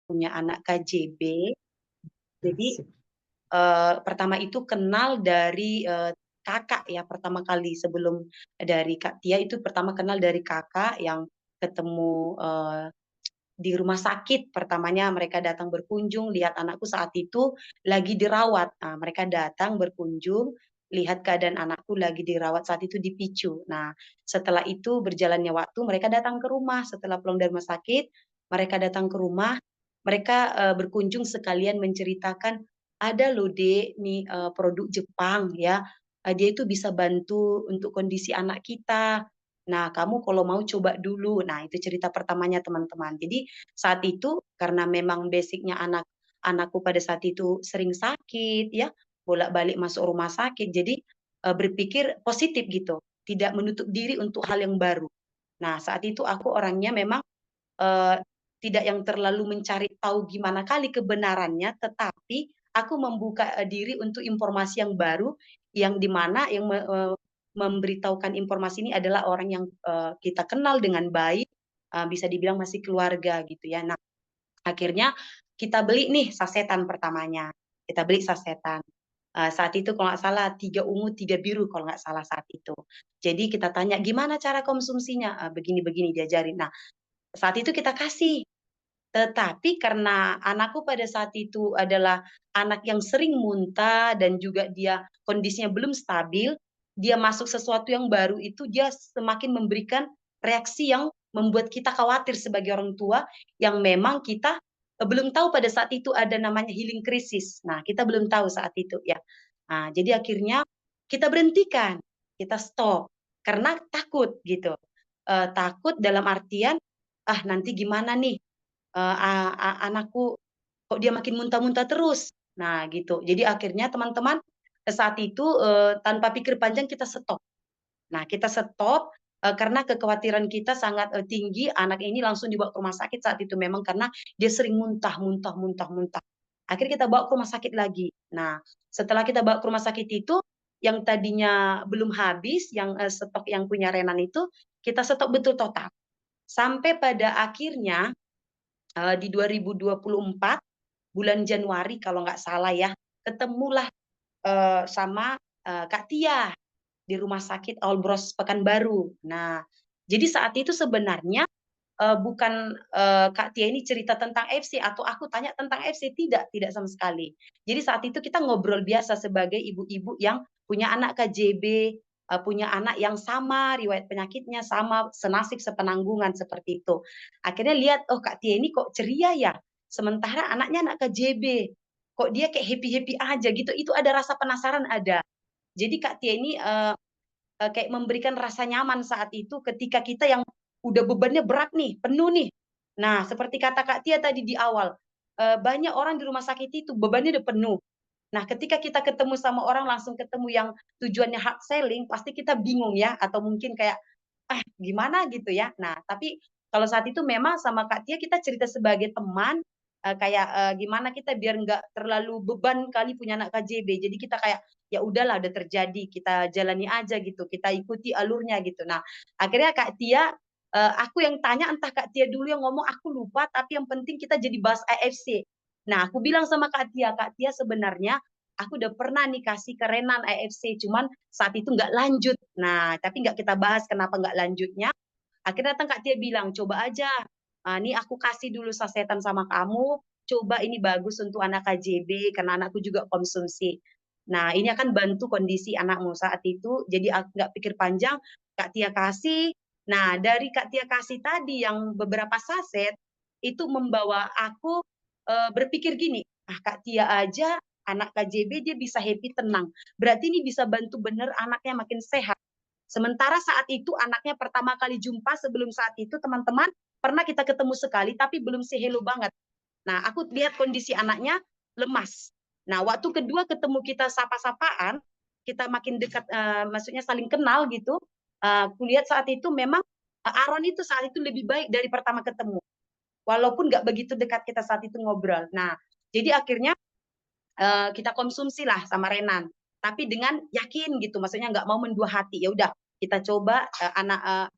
punya anak KJB. Jadi Asik. pertama itu kenal dari kakak ya, pertama kali sebelum dari Kak Tia itu pertama kenal dari kakak yang ketemu di rumah sakit. Pertamanya mereka datang berkunjung, lihat anakku saat itu lagi dirawat. Nah, mereka datang berkunjung, lihat keadaan anakku lagi dirawat saat itu di PICU. Nah, setelah itu berjalannya waktu, mereka datang ke rumah. Setelah pulang dari rumah sakit, mereka datang ke rumah. Mereka berkunjung sekalian menceritakan, ada loh Dek, nih produk Jepang ya. Dia itu bisa bantu untuk kondisi anak kita. Nah, kamu kalau mau coba dulu. Nah, itu cerita pertamanya teman-teman. Jadi saat itu karena memang basicnya anakku pada saat itu sering sakit ya, bolak-balik masuk rumah sakit. Jadi berpikir positif gitu, tidak menutup diri untuk hal yang baru. Nah, saat itu aku orangnya memang eh, tidak yang terlalu mencari tahu gimana kali kebenarannya, tetapi aku membuka diri untuk informasi yang baru, yang dimana yang memberitahukan informasi ini adalah orang yang kita kenal dengan baik, bisa dibilang masih keluarga gitu ya. Nah, akhirnya kita beli nih sasetan pertamanya, kita beli sasetan. Saat itu kalau nggak salah 3 ungu 3 biru kalau nggak salah saat itu. Jadi kita tanya gimana cara konsumsinya, begini-begini diajarin. Nah, saat itu kita kasih. Tetapi karena anakku pada saat itu adalah anak yang sering muntah dan juga dia kondisinya belum stabil, dia masuk sesuatu yang baru itu dia semakin memberikan reaksi yang membuat kita khawatir sebagai orang tua yang memang kita belum tahu pada saat itu ada namanya healing crisis. Nah, kita belum tahu saat itu ya. Nah, jadi akhirnya kita berhentikan, kita stop karena takut gitu. Takut dalam artian nanti gimana nih anakku kok dia makin muntah-muntah terus. Nah, gitu. Jadi akhirnya teman-teman saat itu tanpa pikir panjang kita stop. Nah, kita stop karena kekhawatiran kita sangat tinggi anak ini langsung dibawa ke rumah sakit saat itu memang karena dia sering muntah, muntah, muntah, muntah. Akhirnya kita bawa ke rumah sakit lagi. Nah, setelah kita bawa ke rumah sakit itu yang tadinya belum habis, yang stok yang punya Renan itu kita stop betul total. Sampai pada akhirnya di 2024 bulan Januari kalau nggak salah ya, ketemulah sama Kak Tia di Rumah Sakit Albros Pekanbaru. Nah, jadi saat itu sebenarnya bukan Kak Tia ini cerita tentang FC atau aku tanya tentang FC, tidak sama sekali. Jadi saat itu kita ngobrol biasa sebagai ibu-ibu yang punya anak KJB, punya anak yang sama, riwayat penyakitnya sama, senasib sepenanggungan seperti itu. Akhirnya lihat, oh Kak Tia ini kok ceria ya, sementara anaknya anak KJB, kok dia kayak happy-happy aja gitu. Itu ada rasa penasaran ada. Jadi Kak Tia ini kayak memberikan rasa nyaman saat itu ketika kita yang udah bebannya berat nih, penuh nih. Nah, seperti kata Kak Tia tadi di awal, banyak orang di rumah sakit itu bebannya udah penuh. Nah, ketika kita ketemu sama orang langsung ketemu yang tujuannya hard selling, pasti kita bingung ya, atau mungkin kayak, gimana gitu ya. Nah, tapi kalau saat itu memang sama Kak Tia kita cerita sebagai teman, kayak gimana kita biar nggak terlalu beban kali punya anak KJB. Jadi kita kayak ya udahlah udah terjadi, kita jalani aja gitu, kita ikuti alurnya gitu. Nah, akhirnya Kak Tia, aku yang tanya entah Kak Tia dulu yang ngomong aku lupa, tapi yang penting kita jadi bahas AFC. Nah, aku bilang sama Kak Tia sebenarnya aku udah pernah nih kasih ke Renan AFC, cuman saat itu nggak lanjut. Nah, tapi nggak kita bahas kenapa nggak lanjutnya. Akhirnya datang Kak Tia bilang, coba aja, nih aku kasih dulu sasetan sama kamu, coba ini bagus untuk anak KJB, karena anakku juga konsumsi. Nah, ini akan bantu kondisi anakmu saat itu, jadi aku nggak pikir panjang, Kak Tia kasih. Nah, dari Kak Tia kasih tadi yang beberapa saset, itu membawa aku berpikir gini, Kak Tia aja anak KJB dia bisa happy tenang. Berarti ini bisa bantu bener anaknya makin sehat. Sementara saat itu anaknya pertama kali jumpa sebelum saat itu teman-teman pernah kita ketemu sekali tapi belum sehelo banget. Nah, aku lihat kondisi anaknya lemas. Nah, waktu kedua ketemu kita sapa-sapaan, kita makin dekat, maksudnya saling kenal gitu. Aku lihat saat itu memang Aaron itu saat itu lebih baik dari pertama ketemu. Walaupun nggak begitu dekat kita saat itu ngobrol. Nah, jadi akhirnya kita konsumsi lah sama Renan. Tapi dengan yakin gitu, maksudnya nggak mau mendua hati. Ya udah, kita coba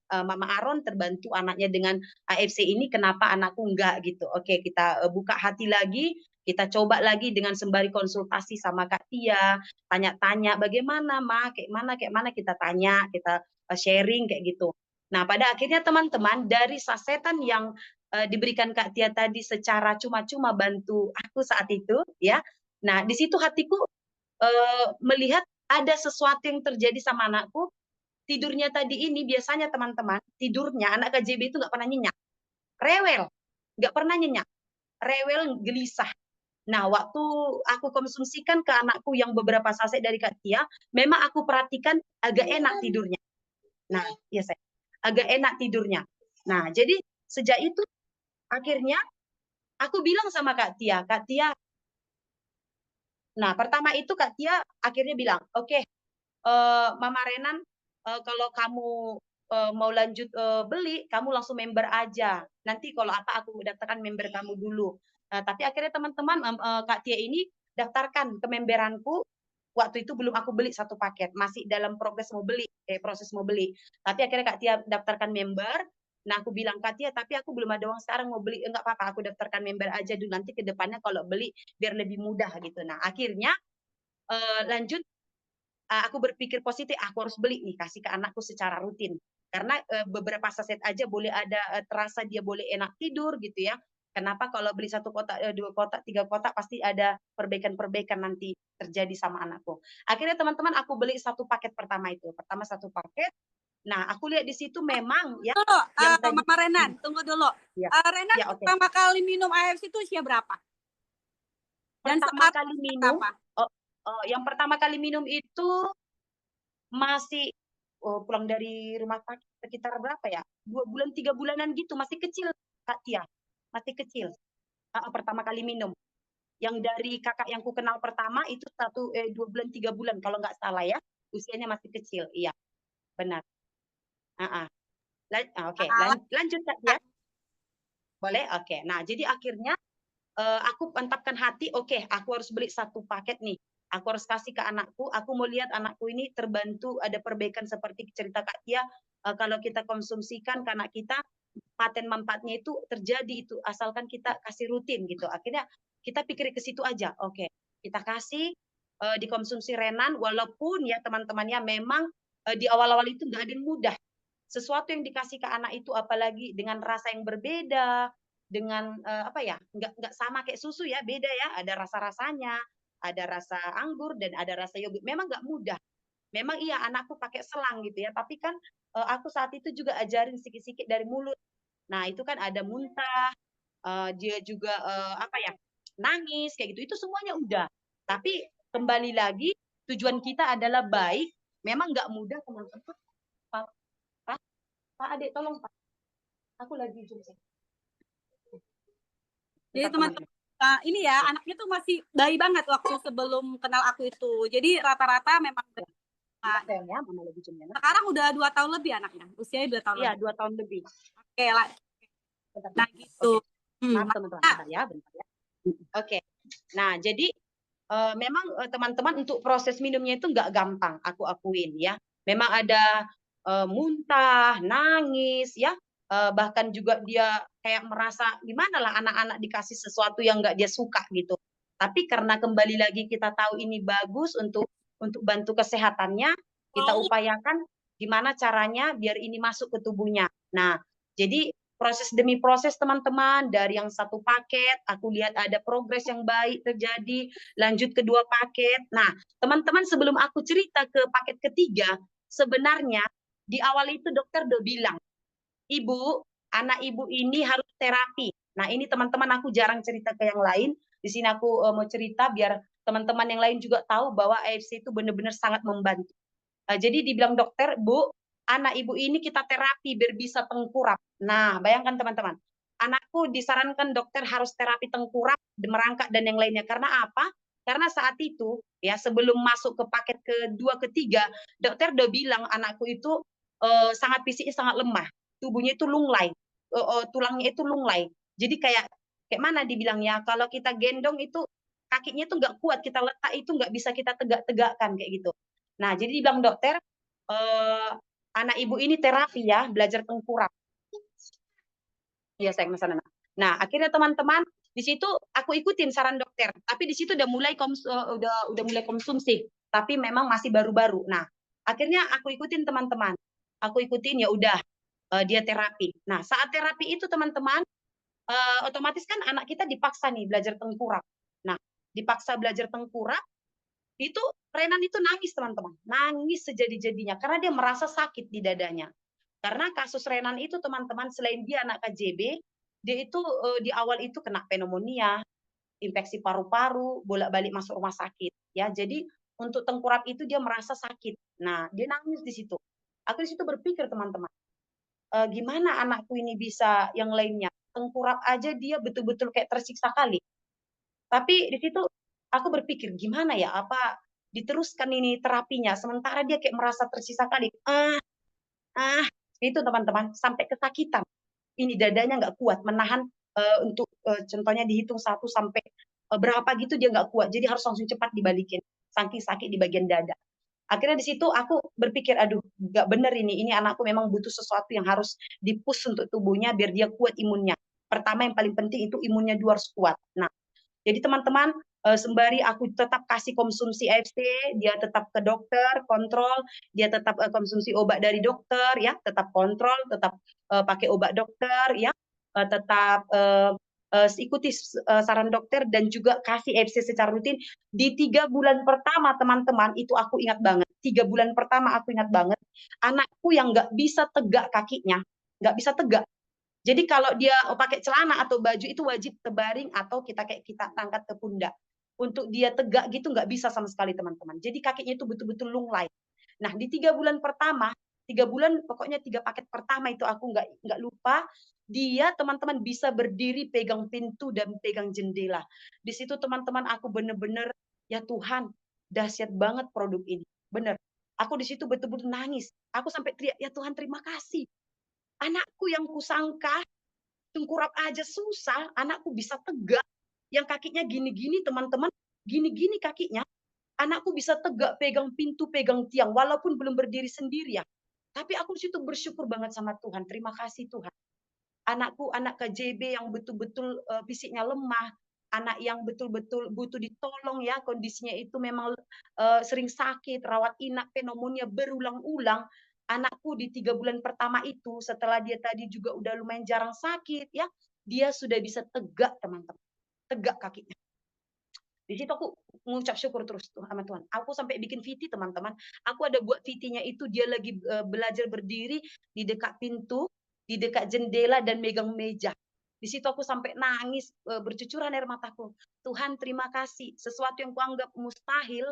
Mama Aron terbantu anaknya dengan AFC ini, kenapa anakku enggak gitu. Oke, kita buka hati lagi, kita coba lagi dengan sembari konsultasi sama Kak Tia, tanya-tanya bagaimana Ma, kayak mana kita tanya, kita sharing kayak gitu. Nah, pada akhirnya teman-teman dari sasetan yang diberikan Kak Tia tadi secara cuma-cuma bantu aku saat itu ya. Nah, di situ hatiku melihat ada sesuatu yang terjadi sama anakku. Tidurnya tadi ini biasanya teman-teman, tidurnya anak KJB itu nggak pernah nyenyak, rewel, nggak pernah nyenyak, rewel, gelisah. Nah, waktu aku konsumsikan ke anakku yang beberapa saset dari Kak Tia, memang aku perhatikan agak enak tidurnya. Nah, ya saya, agak enak tidurnya. Nah, jadi sejak itu akhirnya aku bilang sama Kak Tia, nah pertama itu Kak Tia akhirnya bilang, oke, Mama Renan, kalau kamu mau lanjut beli, kamu langsung member aja. Nanti kalau apa aku daftarkan member kamu dulu. Nah, tapi akhirnya teman-teman Kak Tia ini daftarkan ke memberanku. Waktu itu belum aku beli satu paket, masih dalam proses mau beli. Tapi akhirnya Kak Tia daftarkan member. Nah, aku bilang Kak Tia, tapi aku belum ada uang sekarang mau beli. Enggak apa-apa, aku daftarkan member aja dulu. Nanti ke depannya kalau beli biar lebih mudah gitu. Nah, akhirnya lanjut aku berpikir positif, aku harus beli nih, kasih ke anakku secara rutin. Karena beberapa saset aja boleh ada terasa dia boleh enak tidur gitu ya. Kenapa kalau beli satu kotak, dua kotak, tiga kotak pasti ada perbaikan-perbaikan nanti terjadi sama anakku. Akhirnya teman-teman aku beli satu paket pertama itu. Pertama satu paket. Nah, aku lihat di situ memang ya Tunggu, yang tadi Mama Renan, tunggu dulu. ya, Renan ya oke. pertama kali minum AFC itu usia berapa? Dan Pertama sekarang kali minum, berapa? yang pertama kali minum itu masih pulang dari rumah sakit sekitar berapa ya? 2 bulan, 3 bulanan gitu, masih kecil Kak Tia, masih kecil. Pertama kali minum. Yang dari kakak yang ku kenal pertama itu 2 bulan, 3 bulan kalau nggak salah ya, usianya masih kecil. Iya, benar. Oke, lanjut Kak Tia. Boleh? Oke. Nah, jadi akhirnya aku mantapkan hati, oke, aku harus beli satu paket nih. Aku harus kasih ke anakku. Aku mau lihat anakku ini terbantu ada perbaikan seperti cerita Kak Tia. Kalau kita konsumsikan ke anak kita, paten manfaatnya itu terjadi itu asalkan kita kasih rutin gitu. Akhirnya kita pikir ke situ aja. Oke, kita kasih dikonsumsi Renan walaupun ya teman-temannya memang di awal-awal itu nggak ada yang mudah. Sesuatu yang dikasih ke anak itu apalagi dengan rasa yang berbeda, dengan apa ya, nggak sama kayak susu ya, beda ya, ada rasa-rasanya, ada rasa anggur dan ada rasa yogurt. Memang nggak mudah. Memang iya anakku pakai selang gitu ya, tapi kan aku saat itu juga ajarin sedikit-sedikit dari mulut. Nah, itu kan ada muntah, dia juga apa ya, nangis kayak gitu. Itu semuanya udah. Tapi kembali lagi tujuan kita adalah baik. Memang nggak mudah teman-teman. Pak, Pak, Pak Adik tolong Pak. Aku lagi zoom. Jadi Bentar teman-teman, teman-teman. ini ya anaknya tuh masih bayi banget waktu sebelum kenal aku itu. Jadi rata-rata memang Ya, bentar sayang ya, mama lagi zoom ya. sekarang udah 2 tahun lebih anaknya, usianya 2 tahun Iya, lebih. 2 tahun lebih. Oke lah, Bentar, nah bentar. gitu. Oke, maaf teman-teman, Nah, bentar ya, bentar ya. Oke, nah jadi memang teman-teman untuk proses minumnya itu nggak gampang, aku akuin ya. Memang ada muntah, nangis ya, bahkan juga dia kayak merasa gimana lah anak-anak dikasih sesuatu yang nggak dia suka gitu. Tapi karena kembali lagi kita tahu ini bagus untuk bantu kesehatannya, kita upayakan gimana caranya biar ini masuk ke tubuhnya. Nah, jadi proses demi proses teman-teman dari yang satu paket aku lihat ada progres yang baik terjadi, lanjut kedua paket. Nah, teman-teman sebelum aku cerita ke paket ketiga, sebenarnya di awal itu dokter udah bilang, Ibu, anak ibu ini harus terapi. Nah, ini teman-teman aku jarang cerita ke yang lain. Di sini aku mau cerita biar teman-teman yang lain juga tahu bahwa AFC itu benar-benar sangat membantu. Jadi dibilang dokter, Bu, anak ibu ini kita terapi biar bisa tengkurap. Nah, bayangkan teman-teman, anakku disarankan dokter harus terapi tengkurap, merangkak dan yang lainnya. Karena apa? Karena saat itu ya sebelum masuk ke paket kedua ketiga, dokter udah bilang anakku itu sangat fisiknya sangat lemah, tubuhnya itu lunglai, tulangnya itu lunglai. Jadi kayak mana dibilangnya? Kalau kita gendong itu kakinya itu nggak kuat, kita letak itu nggak bisa kita tegak-tegakkan kayak gitu. Nah, jadi dibilang dokter, Anak ibu ini terapi ya, belajar tengkurap. Iya sayang sana. Nah, akhirnya teman-teman di situ aku ikutin saran dokter, tapi di situ udah mulai konsumsi, tapi memang masih baru-baru. Nah, akhirnya aku ikutin teman-teman. Aku ikutin ya udah dia terapi. Nah, saat terapi itu teman-teman otomatis kan anak kita dipaksa nih belajar tengkurap. Nah, dipaksa belajar tengkurap itu Renan itu nangis teman-teman, nangis sejadi-jadinya karena dia merasa sakit di dadanya. Karena kasus Renan itu teman-teman selain dia anak KJB, dia itu di awal itu kena pneumonia, infeksi paru-paru, bolak-balik masuk rumah sakit. Ya, jadi untuk tengkurap itu dia merasa sakit. Nah, dia nangis di situ. Aku di situ berpikir teman-teman, gimana anakku ini bisa yang lainnya tengkurap aja dia betul-betul kayak tersiksa kali. Tapi di situ aku berpikir gimana ya apa diteruskan ini terapinya sementara dia kayak merasa tersisa kali. Itu teman-teman sampai kesakitan. Ini dadanya nggak kuat menahan untuk contohnya dihitung 1 sampai berapa gitu dia nggak kuat. Jadi harus langsung cepat dibalikin. Saking sakit di bagian dada. Akhirnya di situ aku berpikir, aduh, nggak bener ini. Ini anakku memang butuh sesuatu yang harus dipus untuk tubuhnya biar dia kuat imunnya. Pertama yang paling penting itu imunnya dia harus kuat. Nah, jadi teman-teman sembari aku tetap kasih konsumsi AFC, dia tetap ke dokter, kontrol, dia tetap konsumsi obat dari dokter, ya, tetap kontrol, tetap pakai obat dokter, ya, tetap ikuti saran dokter dan juga kasih AFC secara rutin. Di 3 bulan pertama teman-teman itu aku ingat banget. 3 bulan pertama aku ingat banget. Anakku yang nggak bisa tegak kakinya, nggak bisa tegak. Jadi kalau dia pakai celana atau baju itu wajib terbaring atau kita angkat ke pundak. Untuk dia tegak gitu nggak bisa sama sekali teman-teman. Jadi kakinya itu betul-betul lunglai. Nah di 3 bulan pertama, 3 bulan pokoknya 3 paket pertama itu aku nggak lupa. Dia teman-teman bisa berdiri pegang pintu dan pegang jendela. Di situ teman-teman aku bener-bener ya Tuhan dahsyat banget produk ini. Bener. Aku di situ betul-betul nangis. Aku sampai teriak ya Tuhan terima kasih. Anakku yang kusangka tengkurap aja susah, anakku bisa tegak. Yang kakinya gini-gini teman-teman, gini-gini kakinya. Anakku bisa tegak pegang pintu, pegang tiang, walaupun belum berdiri sendiri ya. Tapi aku situ bersyukur banget sama Tuhan. Terima kasih Tuhan. Anakku anak KJB yang betul-betul fisiknya lemah, anak yang betul-betul butuh ditolong ya, kondisinya itu memang sering sakit, rawat inap, pneumonia berulang-ulang. Anakku di 3 bulan pertama itu, setelah dia tadi juga udah lumayan jarang sakit ya, dia sudah bisa tegak teman-teman, tegak kakinya. Di situ aku mengucap syukur terus tuh sama Tuhan. Aku sampai bikin VT teman-teman. Aku ada buat VT-nya itu dia lagi belajar berdiri di dekat pintu, di dekat jendela dan megang meja. Di situ aku sampai nangis bercucuran air mataku. Tuhan terima kasih. Sesuatu yang kuanggap mustahil,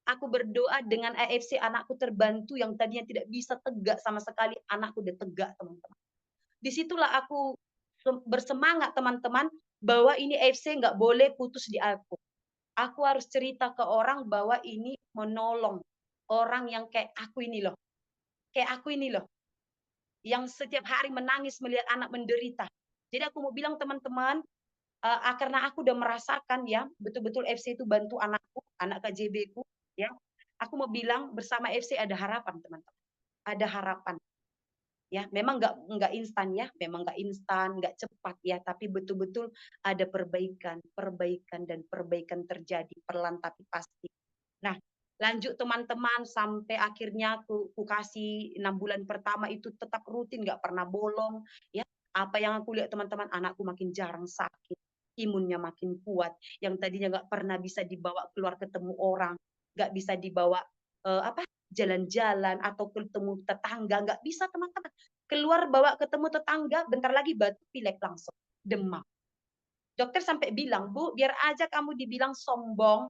aku berdoa dengan AFC anakku terbantu yang tadinya tidak bisa tegak sama sekali, anakku udah tegak teman-teman. Disitulah aku bersemangat teman-teman bahwa ini AFC nggak boleh putus di aku. Aku harus cerita ke orang bahwa ini menolong orang yang kayak aku ini loh. Kayak aku ini loh. Yang setiap hari menangis melihat anak menderita. Jadi aku mau bilang teman-teman, karena aku udah merasakan ya, betul-betul FC itu bantu anakku, anak KJB ku, ya. Aku mau bilang bersama FC ada harapan teman-teman. Ada harapan. Ya, memang nggak instan ya, memang nggak instan, nggak cepat ya, tapi betul-betul ada perbaikan, perbaikan dan perbaikan terjadi perlahan tapi pasti. Nah, lanjut teman-teman sampai akhirnya ku kasih 6 bulan pertama itu tetap rutin, nggak pernah bolong. Ya, apa yang aku lihat teman-teman, anakku makin jarang sakit, imunnya makin kuat. Yang tadinya nggak pernah bisa dibawa keluar ketemu orang, nggak bisa dibawa apa jalan-jalan atau ketemu tetangga, nggak bisa teman-teman. Keluar bawa ketemu tetangga, bentar lagi batuk pilek langsung, demam. Dokter sampai bilang, Bu, biar aja kamu dibilang sombong,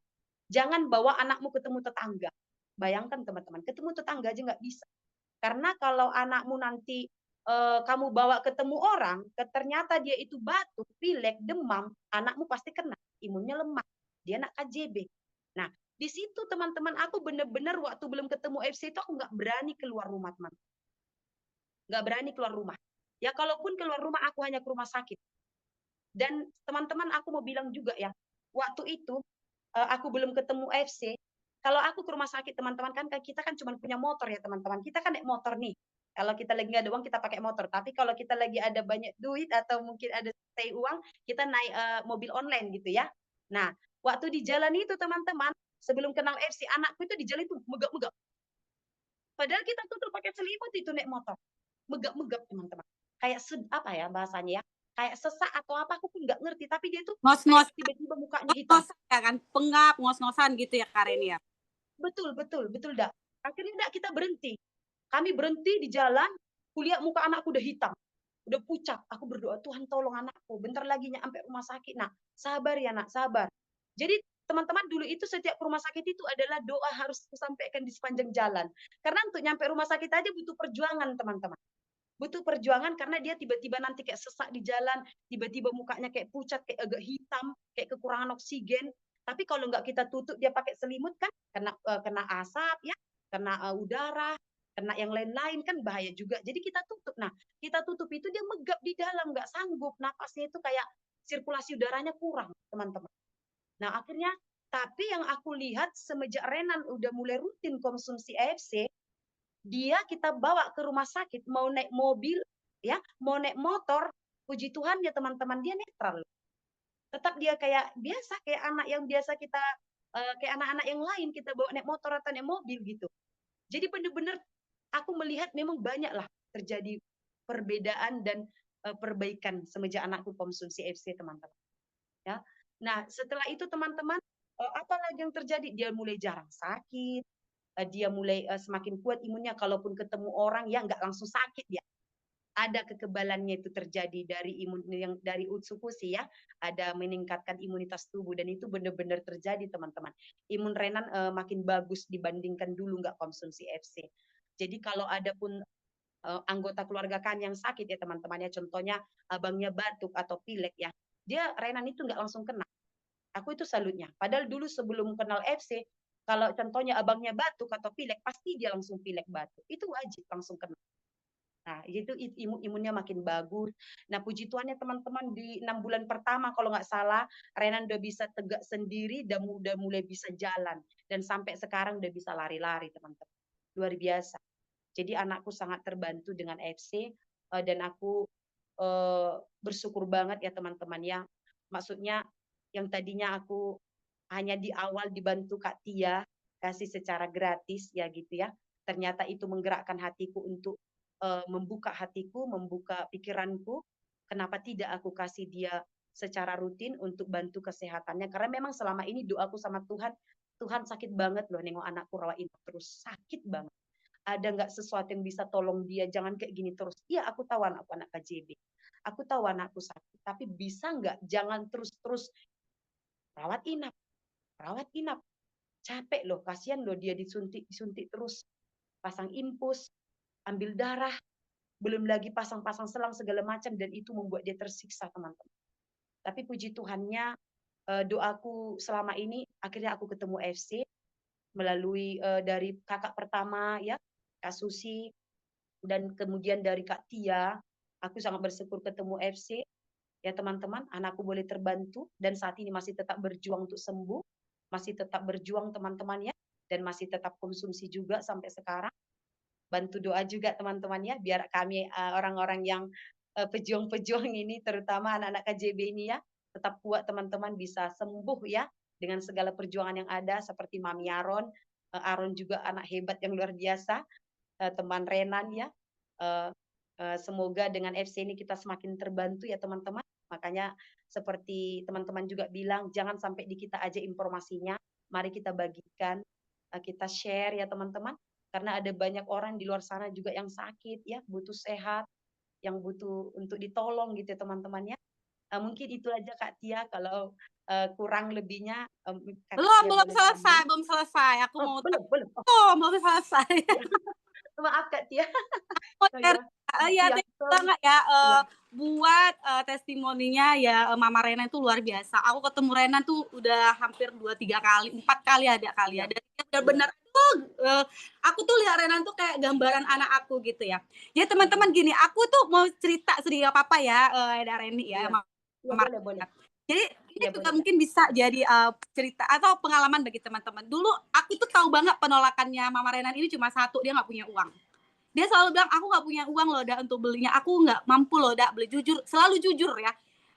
jangan bawa anakmu ketemu tetangga. Bayangkan teman-teman, ketemu tetangga aja nggak bisa. Karena kalau anakmu nanti kamu bawa ketemu orang, ternyata dia itu batuk, pilek, demam, anakmu pasti kena, imunnya lemah. Dia anak KJB. Nah, di situ teman-teman aku benar-benar waktu belum ketemu FC itu aku nggak berani keluar rumah teman, nggak berani keluar rumah. Ya kalaupun keluar rumah aku hanya ke rumah sakit. Dan teman-teman aku mau bilang juga ya, waktu itu aku belum ketemu FC, kalau aku ke rumah sakit teman-teman kan kita kan cuma punya motor ya teman-teman, kita kan naik motor nih. Kalau kita lagi nggak ada uang kita pakai motor, tapi kalau kita lagi ada banyak duit atau mungkin ada stay uang, kita naik, mobil online gitu ya. Nah, waktu di jalan itu teman-teman, sebelum kenal FC, anakku itu di jalan itu megap-megap. Padahal kita tutup pakai selimut itu naik motor. Megap-megap teman-teman. Kayak apa ya bahasanya ya, kayak sesak atau apa aku pun nggak ngerti, tapi dia tuh kayak Ngos-ngos tiba-tiba mukanya hitam. ngos-ngosan ya kan, pengap, ngos-ngosan gitu ya Kak Reni ya? Betul betul betul, Dak. Akhirnya Dak kita berhenti. Kami berhenti di jalan, kulihat muka anakku udah hitam, udah pucat. Aku berdoa, "Tuhan tolong anakku, bentar lagi sampai rumah sakit, Nak. Sabar ya, Nak, sabar." Jadi teman-teman dulu itu setiap ke rumah sakit itu adalah doa harus kusampaikan di sepanjang jalan. Karena untuk nyampe rumah sakit aja butuh perjuangan, teman-teman. Butuh perjuangan karena dia tiba-tiba nanti kayak sesak di jalan, tiba-tiba mukanya kayak pucat, kayak agak hitam, kayak kekurangan oksigen. Tapi kalau nggak kita tutup dia pakai selimut kan kena asap ya, kena udara, kena yang lain-lain kan bahaya juga. Jadi kita tutup. Nah, kita tutup itu dia megap di dalam, nggak sanggup. Napasnya itu kayak sirkulasi udaranya kurang, teman-teman. Nah, akhirnya tapi yang aku lihat semenjak Renan udah mulai rutin konsumsi AFC, dia kita bawa ke rumah sakit, mau naik mobil, ya, mau naik motor, puji Tuhan ya teman-teman, dia netral. Tetap dia kayak biasa, kayak anak yang biasa kita, kayak anak-anak yang lain kita bawa naik motor atau naik mobil gitu. Jadi benar-benar aku melihat memang banyaklah terjadi perbedaan dan perbaikan semenjak anakku konsumsi FC teman-teman. Ya. Nah setelah itu teman-teman, apa lagi yang terjadi? Dia mulai jarang sakit, dia mulai semakin kuat imunnya, kalaupun ketemu orang ya nggak langsung sakit ya. Ada kekebalannya itu terjadi dari imun yang dari Utsukushi ya, ada meningkatkan imunitas tubuh dan itu benar-benar terjadi teman-teman. Imun Renan makin bagus dibandingkan dulu nggak konsumsi FC. Jadi kalau ada pun anggota keluarga kami yang sakit ya teman-teman ya, contohnya abangnya batuk atau pilek ya, dia Renan itu nggak langsung kena. Aku itu salutnya. Padahal dulu sebelum kenal FC, kalau contohnya abangnya batuk atau pilek, pasti dia langsung pilek batuk. Itu wajib langsung kena. Nah, itu imunnya makin bagus. Nah, puji Tuhannya teman-teman di 6 bulan pertama kalau nggak salah, Renan udah bisa tegak sendiri dan udah mulai bisa jalan. Dan sampai sekarang udah bisa lari-lari teman-teman. Luar biasa. Jadi anakku sangat terbantu dengan FC dan aku bersyukur banget ya teman-teman ya. Maksudnya yang tadinya aku hanya di awal dibantu Kak Tia kasih secara gratis ya gitu ya. Ternyata itu menggerakkan hatiku untuk membuka hatiku, membuka pikiranku. Kenapa tidak aku kasih dia secara rutin untuk bantu kesehatannya? Karena memang selama ini doaku sama Tuhan, Tuhan sakit banget loh nengok anakku rawat inap terus, sakit banget. Ada nggak sesuatu yang bisa tolong dia, jangan kayak gini terus. Iya, aku tahu anakku anak KJB. Aku tahu anakku sakit, tapi bisa nggak jangan terus-terus rawat inap, rawat inap. Capek loh, kasihan loh dia disuntik terus. Pasang infus, ambil darah, belum lagi pasang-pasang selang segala macam dan itu membuat dia tersiksa teman-teman. Tapi puji Tuhannya doaku selama ini akhirnya aku ketemu FC melalui dari kakak pertama ya Kak Susi dan kemudian dari Kak Tia. Aku sangat bersyukur ketemu FC ya teman-teman, anakku boleh terbantu dan saat ini masih tetap berjuang untuk sembuh, masih tetap berjuang teman-teman ya, dan masih tetap konsumsi juga sampai sekarang. Bantu doa juga teman-teman ya, biar kami orang-orang yang pejuang-pejuang ini, terutama anak-anak KJB ini ya, tetap kuat teman-teman, bisa sembuh ya, dengan segala perjuangan yang ada, seperti Mami Aron. Aron juga anak hebat yang luar biasa, teman Renan ya. Semoga dengan FC ini kita semakin terbantu ya teman-teman. Makanya seperti teman-teman juga bilang, jangan sampai di kita aja informasinya, mari kita bagikan, kita share ya teman-teman. Karena ada banyak orang di luar sana juga yang sakit ya, butuh sehat, yang butuh untuk ditolong gitu ya teman-teman ya. Mungkin itu aja Kak Tia, kalau kurang lebihnya Kakak Belum Tia belum boleh selesai sambung. belum selesai, aku Oh, mau belum. Oh, belum selesai. ya. Maaf Kak Tia. Oh Modern. ya. Iya, Iya, thank you sorry. banget ya, Iya. buat, testimoninya ya, Mama Rena itu luar biasa. Aku ketemu Rena tuh udah hampir 2, 3 kali, 4 kali ada kali ya. Iya. Dan dia Iya. benar-benar aku tuh lihat Rena tuh kayak gambaran anak aku gitu ya. Ya teman-teman gini, aku tuh mau cerita sedikit apa-apa ya, ada Reni ya, Iya. Iya, Mama boleh, boleh. Rena. Jadi ini Iya, juga boleh Kak. mungkin bisa jadi, cerita atau pengalaman bagi teman-teman. Dulu aku tuh tahu banget penolakannya Mama Rena ini cuma satu, dia nggak punya uang. Dia selalu bilang, "Aku nggak punya uang loh, Dak, untuk belinya. Aku nggak mampu loh, Dak, beli." Jujur, selalu jujur ya.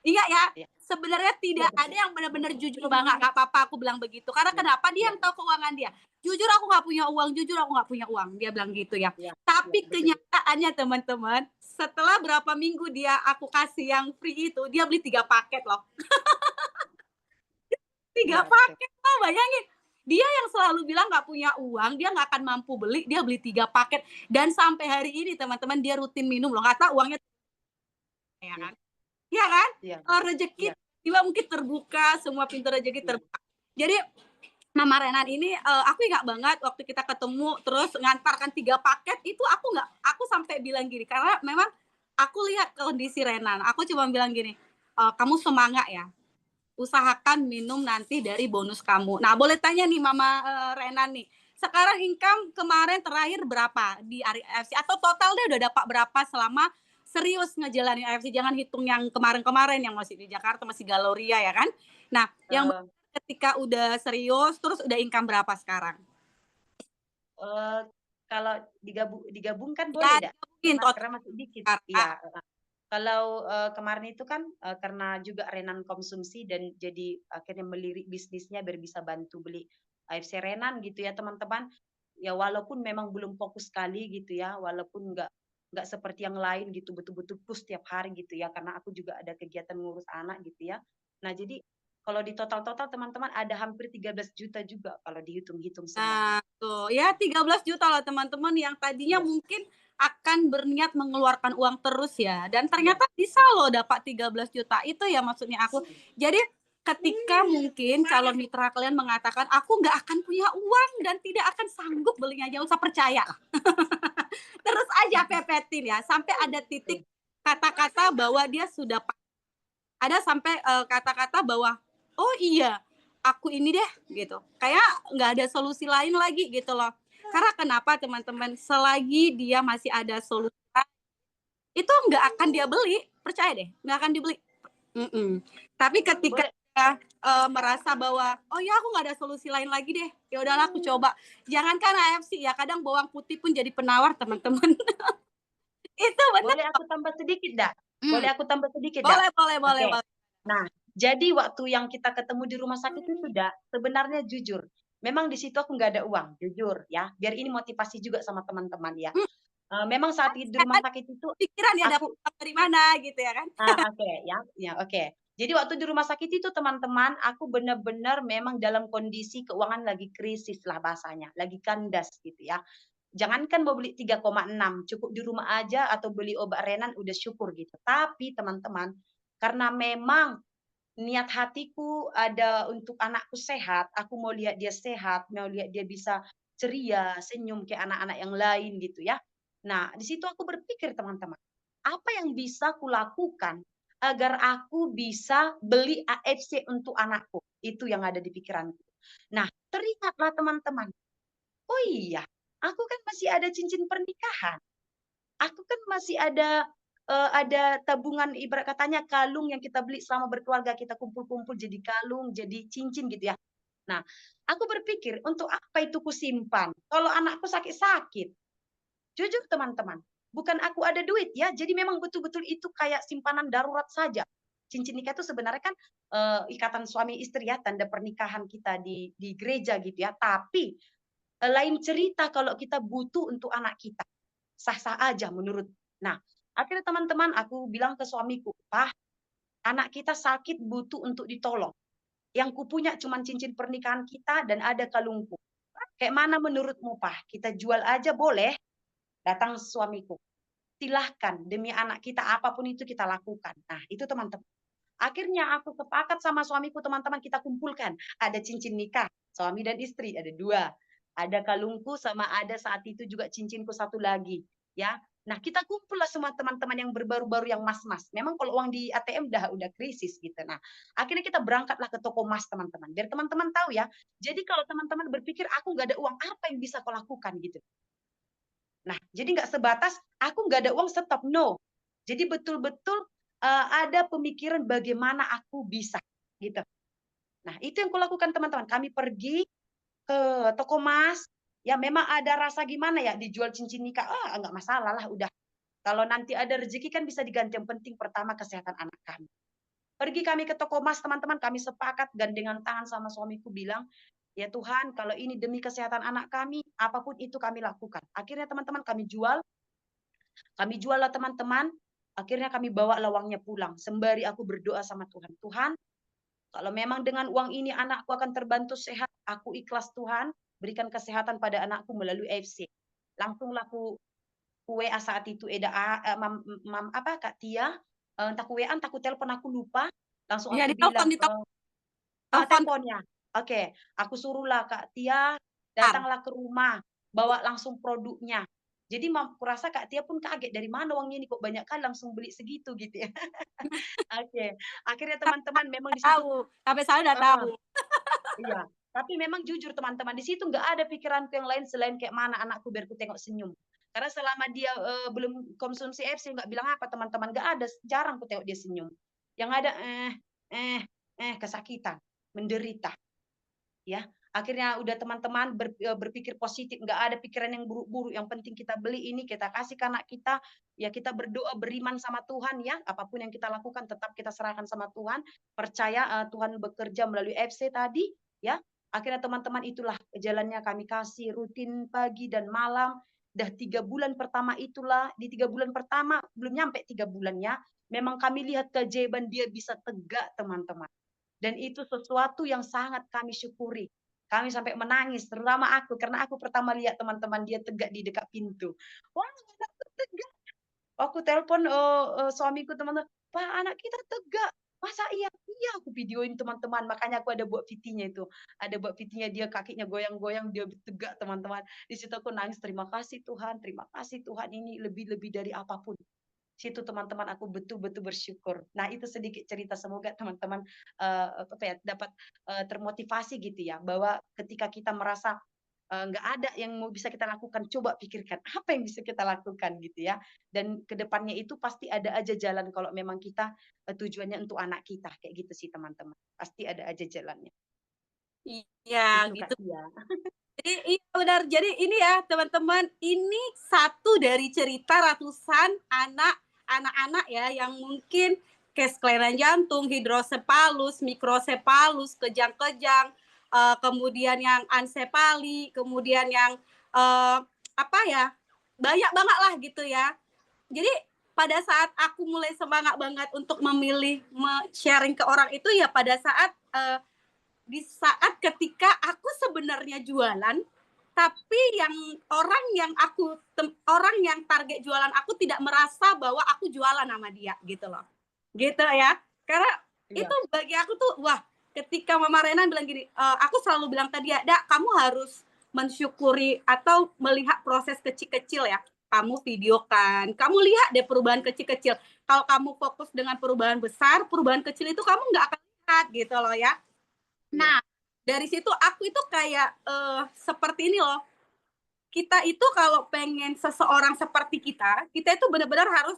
Iya ya, Iya, sebenarnya iya tidak ada betul. yang benar-benar jujur banget, nggak apa-apa aku bilang begitu. Karena Iya, kenapa? Dia iya, yang tahu keuangan dia. "Jujur aku nggak punya uang, jujur aku nggak punya uang." Dia bilang gitu ya. iya, iya, Tapi betul. kenyataannya teman-teman, setelah berapa minggu dia aku kasih yang free itu, dia beli 3 paket loh. 3 Iya betul. paket loh, bayangin. Dia yang selalu bilang nggak punya uang, dia nggak akan mampu beli, dia beli 3 paket. Dan sampai hari ini teman-teman dia rutin minum loh, nggak tahu uangnya ya Iya, kan? Iya kan? iya betul. Rezeki Iya, tiba mungkin terbuka, semua pintu rezeki iya, terbuka. Jadi Mama Renan ini, aku ingat banget waktu kita ketemu terus ngantarkan 3 paket itu aku sampai bilang gini, karena memang aku lihat kondisi Renan, aku cuma bilang gini, "Kamu semangat ya, usahakan minum nanti dari bonus kamu." Nah, boleh tanya nih Mama, Renan nih, sekarang income kemarin terakhir berapa di AFC atau total deh udah dapat berapa selama serius ngejalanin AFC? Jangan hitung yang kemarin-kemarin yang masih di Jakarta, masih Galoria ya kan. Nah, yang eee ketika udah serius terus udah income berapa sekarang? eee, kalau digabungkan boleh Ya nggak? digabungin Karena total masih dikit. Jakarta. Iya, heeh. Kalau, kemarin itu kan, karena juga Renan konsumsi dan jadi akhirnya melirik bisnisnya biar bisa bantu beli AFC Renan gitu ya teman-teman. Ya walaupun memang belum fokus sekali gitu ya, walaupun nggak seperti yang lain gitu, betul-betul push tiap hari gitu ya, karena aku juga ada kegiatan ngurus anak gitu ya. Nah jadi, kalau di total-total teman-teman ada hampir 13 juta juga kalau dihitung-hitung semuanya. Nah, tuh ya 13 juta loh teman-teman yang tadinya Iya, mungkin akan berniat mengeluarkan uang terus ya dan iya, ternyata bisa iya, loh dapat 13 juta. Itu ya maksudnya aku. Jadi ketika mungkin calon mitra kalian mengatakan, "Aku nggak akan punya uang dan tidak akan sanggup belinya," jangan usah percaya. Terus aja pepetin ya sampai ada titik betul. kata-kata bahwa dia sudah ada sampai kata-kata bahwa oh iya aku ini deh gitu kayak nggak ada solusi lain lagi gitu loh karena kenapa teman-teman selagi dia masih ada solusi itu nggak akan dia beli percaya deh nggak akan dibeli. Mm-mm. Tapi ketika Boleh dia merasa bahwa oh ya aku nggak ada solusi lain lagi deh ya udahlah aku coba jangankan AFC ya kadang bawang putih pun jadi penawar teman-teman. Itu benar. boleh aku tambah sedikit nggak? Hmm. Boleh aku tambah sedikit nggak? Boleh boleh boleh Oke. boleh. Nah, jadi waktu yang kita ketemu di rumah sakit itu sudah sebenarnya jujur, memang di situ aku nggak ada uang, jujur ya. Biar ini motivasi juga sama teman-teman ya. Hmm. Memang saat di rumah sakit itu Pikiran ya dapat aku uang dari mana gitu ya kan. oke ya, ya oke. Jadi waktu di rumah sakit itu teman-teman, aku benar-benar memang dalam kondisi keuangan lagi krisis lah bahasanya, lagi kandas gitu ya. Jangankan mau beli 3,6, cukup di rumah aja atau beli obat Renan udah syukur gitu. Tapi teman-teman, karena memang niat hatiku ada untuk anakku sehat, aku mau lihat dia sehat, mau lihat dia bisa ceria, senyum kayak anak-anak yang lain gitu ya. Nah, di situ aku berpikir teman-teman, apa yang bisa kulakukan agar aku bisa beli AFC untuk anakku? Itu yang ada di pikiranku. Nah, teringatlah teman-teman, oh iya, aku kan masih ada cincin pernikahan. Aku kan masih ada tabungan ibarat katanya kalung yang kita beli selama berkeluarga, kita kumpul-kumpul jadi kalung, jadi cincin gitu ya. Nah, aku berpikir untuk apa itu kusimpan, kalau anakku sakit-sakit. Jujur teman-teman, bukan aku ada duit ya, jadi memang betul-betul itu kayak simpanan darurat saja. Cincin nikah itu sebenarnya kan, ikatan suami istri ya, tanda pernikahan kita di gereja gitu ya, tapi, lain cerita kalau kita butuh untuk anak kita. Sah-sah aja menurut. Nah, akhirnya teman-teman aku bilang ke suamiku, "Pah, anak kita sakit butuh untuk ditolong. Yang kupunya cuman cincin pernikahan kita dan ada kalungku. Kayak mana menurutmu, Pah? Kita jual aja boleh?" Datang suamiku, "Silahkan, demi anak kita apapun itu kita lakukan." Nah, itu teman-teman. Akhirnya aku sepakat sama suamiku teman-teman kita kumpulkan. Ada cincin nikah, suami dan istri, ada 2. Ada kalungku sama ada saat itu juga cincinku satu lagi, ya. Nah, kita kumpullah semua teman-teman yang berbaru-baru yang mas-mas. Memang kalau uang di ATM udah krisis gitu. Nah, akhirnya kita berangkatlah ke toko emas teman-teman. Biar teman-teman tahu ya. Jadi kalau teman-teman berpikir aku nggak ada uang, apa yang bisa kau lakukan gitu. Nah, jadi nggak sebatas aku nggak ada uang stop, no. Jadi betul-betul ada pemikiran bagaimana aku bisa gitu. Nah, itu yang kulakukan teman-teman. Kami pergi ke toko emas, Ya memang ada rasa gimana ya dijual cincin nikah, enggak masalah lah udah. Kalau nanti ada rezeki kan bisa diganti, yang penting pertama kesehatan anak kami. Pergi kami ke toko emas teman-teman, kami sepakat gandengan tangan sama suamiku bilang, ya Tuhan kalau ini demi kesehatan anak kami, apapun itu kami lakukan. Akhirnya teman-teman kami jual lah teman-teman, akhirnya kami bawa lawangnya pulang. Sembari aku berdoa sama Tuhan, Tuhan kalau memang dengan uang ini anakku akan terbantu sehat, aku ikhlas Tuhan, berikan kesehatan pada anakku melalui AFC. Langsung laku WA saat itu apa Kak Tia, entah WA entah aku telepon aku lupa, langsung Ya, aku di bilang telepon teleponnya. Oke, aku suruhlah Kak Tia bentar. datanglah ke rumah, bawa langsung produknya. Jadi kurasa Kak Tia pun kaget dari mana uangnya ini kok banyak kali langsung beli segitu gitu ya. Oke, akhirnya teman-teman memang di situ Tahu, sampai saya udah heeh, tahu. iya. Tapi memang jujur teman-teman, di situ nggak ada pikiranku yang lain selain kayak mana anakku biar ku tengok senyum. Karena selama dia, belum konsumsi FC nggak bilang apa teman-teman, nggak ada, jarang ku tengok dia senyum. Yang ada, eh, kesakitan, menderita. Ya, akhirnya udah teman-teman berpikir positif, nggak ada pikiran yang buruk-buruk, yang penting kita beli ini, kita kasih ke anak kita, ya kita berdoa, beriman sama Tuhan ya, apapun yang kita lakukan tetap kita serahkan sama Tuhan, percaya Tuhan bekerja melalui FC tadi, ya. Akhirnya teman-teman itulah jalannya kami kasih rutin pagi dan malam, dah 3 bulan pertama itulah, di 3 bulan pertama, belum nyampe 3 bulannya, memang kami lihat keajaiban dia bisa tegak teman-teman. Dan itu sesuatu yang sangat kami syukuri. Kami sampai menangis, terutama aku, karena aku pertama lihat teman-teman dia tegak di dekat pintu. Wah, anakku tegak. Aku telepon suamiku teman-teman, Pak, anak kita tegak. Masa iya? Iya, aku videoin teman-teman. Makanya aku ada buat VT-nya itu. Ada buat VT-nya dia kakinya goyang-goyang, dia tegak teman-teman. Di situ aku nangis, terima kasih Tuhan, terima kasih Tuhan ini lebih-lebih dari apapun. Situ teman-teman aku betul-betul bersyukur. Nah, itu sedikit cerita semoga teman-teman apa ya dapat termotivasi gitu ya bahwa ketika kita merasa nggak ada yang mau bisa kita lakukan, coba pikirkan apa yang bisa kita lakukan gitu ya. Dan kedepannya itu pasti ada aja jalan kalau memang kita tujuannya untuk anak kita kayak gitu sih teman-teman. Pasti ada aja jalannya. Iya, Itu Kak gitu. Tia. Jadi iya benar. Jadi ini ya teman-teman, ini satu dari cerita ratusan anak-anak ya yang mungkin case kelainan jantung, hidrosepalus, mikrosepalus, kejang-kejang, kemudian yang ansepali, kemudian yang apa ya, banyak banget lah gitu ya. Jadi pada saat aku mulai semangat banget untuk memilih sharing ke orang itu ya pada saat di saat ketika aku sebenarnya jualan, tapi yang orang yang target jualan aku tidak merasa bahwa aku jualan sama dia gitu loh. Gitu ya. Karena itu Iya, bagi aku tuh wah, ketika Mama Rena bilang gini, aku selalu bilang tadi ya, "Dak, kamu harus mensyukuri atau melihat proses kecil-kecil ya. Kamu videokan, kamu lihat deh perubahan kecil-kecil. Kalau kamu fokus dengan perubahan besar, perubahan kecil itu kamu nggak akan lihat gitu loh ya." iya, Nah, dari situ aku itu kayak seperti ini loh. Kita itu kalau pengen seseorang seperti kita itu benar-benar harus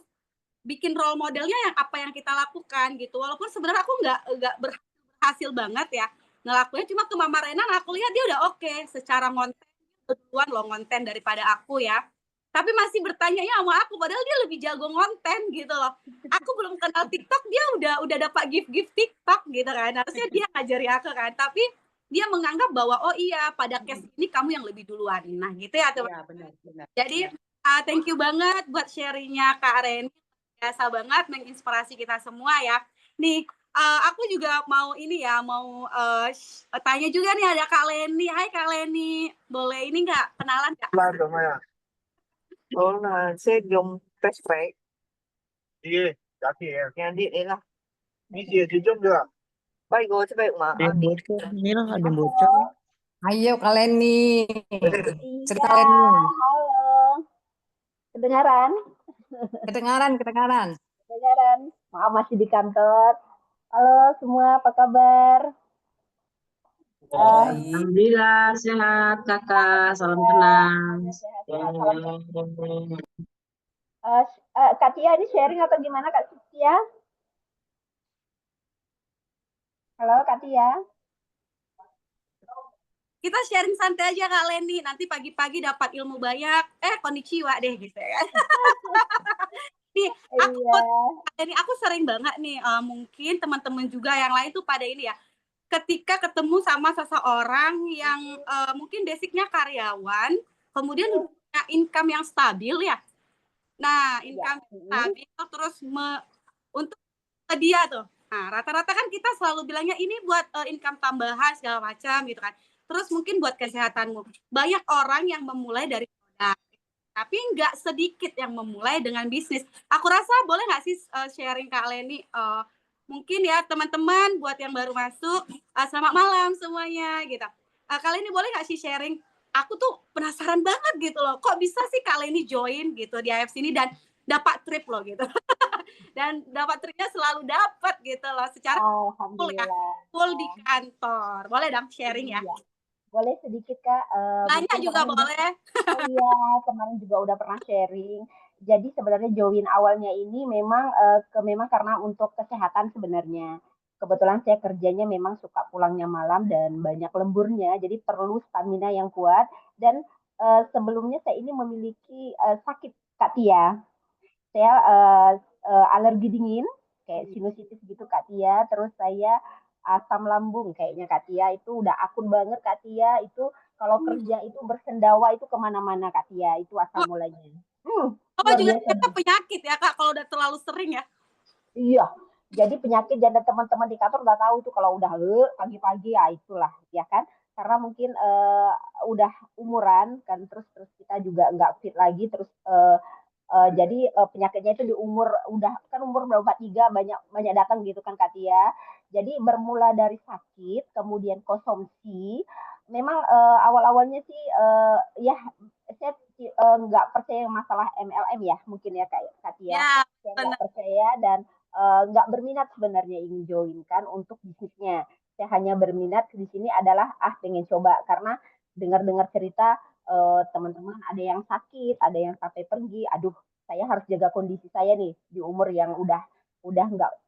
bikin role modelnya yang apa yang kita lakukan gitu. Walaupun sebenarnya aku nggak berhasil banget ya ngelakuin, cuma ke Mama Rena aku lihat dia udah oke secara konten duluan loh konten daripada aku ya. Tapi masih bertanya ya sama aku, padahal dia lebih jago konten gitu loh. Aku belum kenal TikTok, dia udah dapat gift TikTok gitu kan. Harusnya dia ngajari aku kan, tapi dia menganggap bahwa oh iya pada case ini kamu yang lebih duluan. Nah gitu ya teman. iya benar, benar, Jadi benar. thank you banget buat sharingnya Kak Reni. Biasa banget menginspirasi kita semua ya. Nih aku juga mau ini ya, mau tanya juga nih ada Kak Leni. Hai Kak Leni, boleh ini nggak kenalan nggak? Ủa là sẽ dùng flashback Đi, trả tiền. nhà điện đấy là Đi gì thì chung được. bay go sampai mà Ada yang bocor, Mil, ada yang bocor. Ayo kalian nih, cerita Iya, kalian nih. halo. Kedengaran? Kedengaran, kedengaran. Kedengaran. Maaf masih di kantor. Halo semua, apa kabar? Baik. Alhamdulillah sehat kakak, salam kenal. Sehat-sehat. Salam. Kak Tia ini sharing atau gimana Kak Tia? Halo Kak Tia. kita sharing santai aja Kak Leni. Nanti pagi-pagi dapat ilmu banyak. Konnichiwa deh gitu ya. Nih, Iya. aku sering banget nih, mungkin teman-teman juga yang lain tuh pada ini ya, ketika ketemu sama seseorang yang mungkin basicnya karyawan, kemudian punya income yang stabil ya. Nah, income stabil terus untuk dia tuh. Nah, rata-rata kan kita selalu bilangnya ini buat income tambahan segala macam gitu kan. Terus mungkin buat kesehatanmu. Banyak orang yang memulai dari produk, tapi nggak sedikit yang memulai dengan bisnis. Aku rasa boleh nggak sih sharing Kak Leni? Mungkin ya teman-teman buat yang baru masuk, selamat malam semuanya gitu. Kak Leni boleh nggak sih sharing? Aku tuh penasaran banget gitu loh, kok bisa sih Kak Leni join gitu di AFC ini dan dapat trip loh gitu. Dan dapat tripnya selalu dapat gitu loh secara full ya, full di kantor. Boleh dong sharing ya? Boleh sedikit Kak. Banyak juga boleh. Oh iya, kemarin juga udah pernah sharing. Jadi sebenarnya join awalnya ini memang memang karena untuk kesehatan sebenarnya. Kebetulan saya kerjanya memang suka pulangnya malam dan banyak lemburnya, jadi perlu stamina yang kuat. Dan sebelumnya saya ini memiliki sakit Kak Tia. Saya alergi dingin, kayak sinusitis gitu Kak Tia. Terus saya asam lambung kayaknya Kak Tia. Itu udah akun banget Kak Tia. Itu kalau kerja itu bersendawa itu kemana-mana Kak Tia. Itu asal mulanya. Luar juga biasa. penyakit ya Kak kalau udah terlalu sering ya? Iya. Jadi penyakit dan teman-teman di kantor udah tahu tuh kalau udah pagi-pagi ya itulah ya kan. Karena mungkin udah umuran kan terus kita juga nggak fit lagi terus jadi penyakitnya itu di umur kan umur berapa 3 banyak datang gitu kan Kak Tia. Jadi bermula dari sakit, kemudian konsumsi. Memang awal-awalnya sih ya saya nggak percaya masalah MLM ya mungkin ya Kak Tia. Ya, saya nggak percaya dan nggak berminat sebenarnya ingin join kan untuk bisnisnya. Saya hanya berminat di sini adalah pengen coba karena dengar-dengar cerita teman-teman ada yang sakit, ada yang sampai pergi. Aduh, saya harus jaga kondisi saya nih di umur yang udah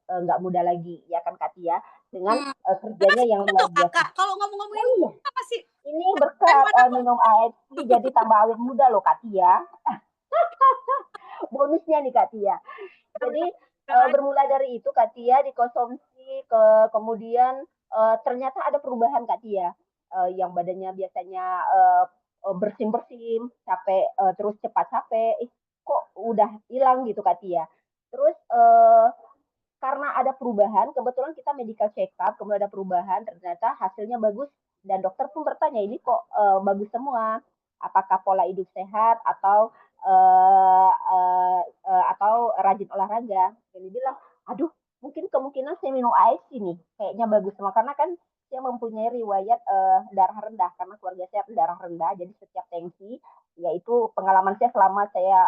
nggak muda lagi ya kan Kak Tia dengan kerjanya yang luar biasa. Kalau ngomong-ngomongin apa sih? Ini berkat minum AFC jadi tambah awet muda loh Kak Tia. Bonusnya nih Kak Tia. Jadi bermula dari itu Kak Tia dikonsumsi kemudian ternyata ada perubahan Kak Tia. Yang badannya biasanya bersin-bersin, capek terus cepat capek, kok udah hilang gitu Kak Tia. Terus karena ada perubahan, kebetulan kita medical check up, kemudian ada perubahan, ternyata hasilnya bagus dan dokter pun bertanya ini kok bagus semua, apakah pola hidup sehat atau rajin olahraga. Jadi bilang, aduh mungkin kemungkinan saya minum AFC nih, kayaknya bagus semua karena kan saya mempunyai riwayat darah rendah karena keluarga saya darah rendah, jadi setiap tensi, yaitu pengalaman saya selama saya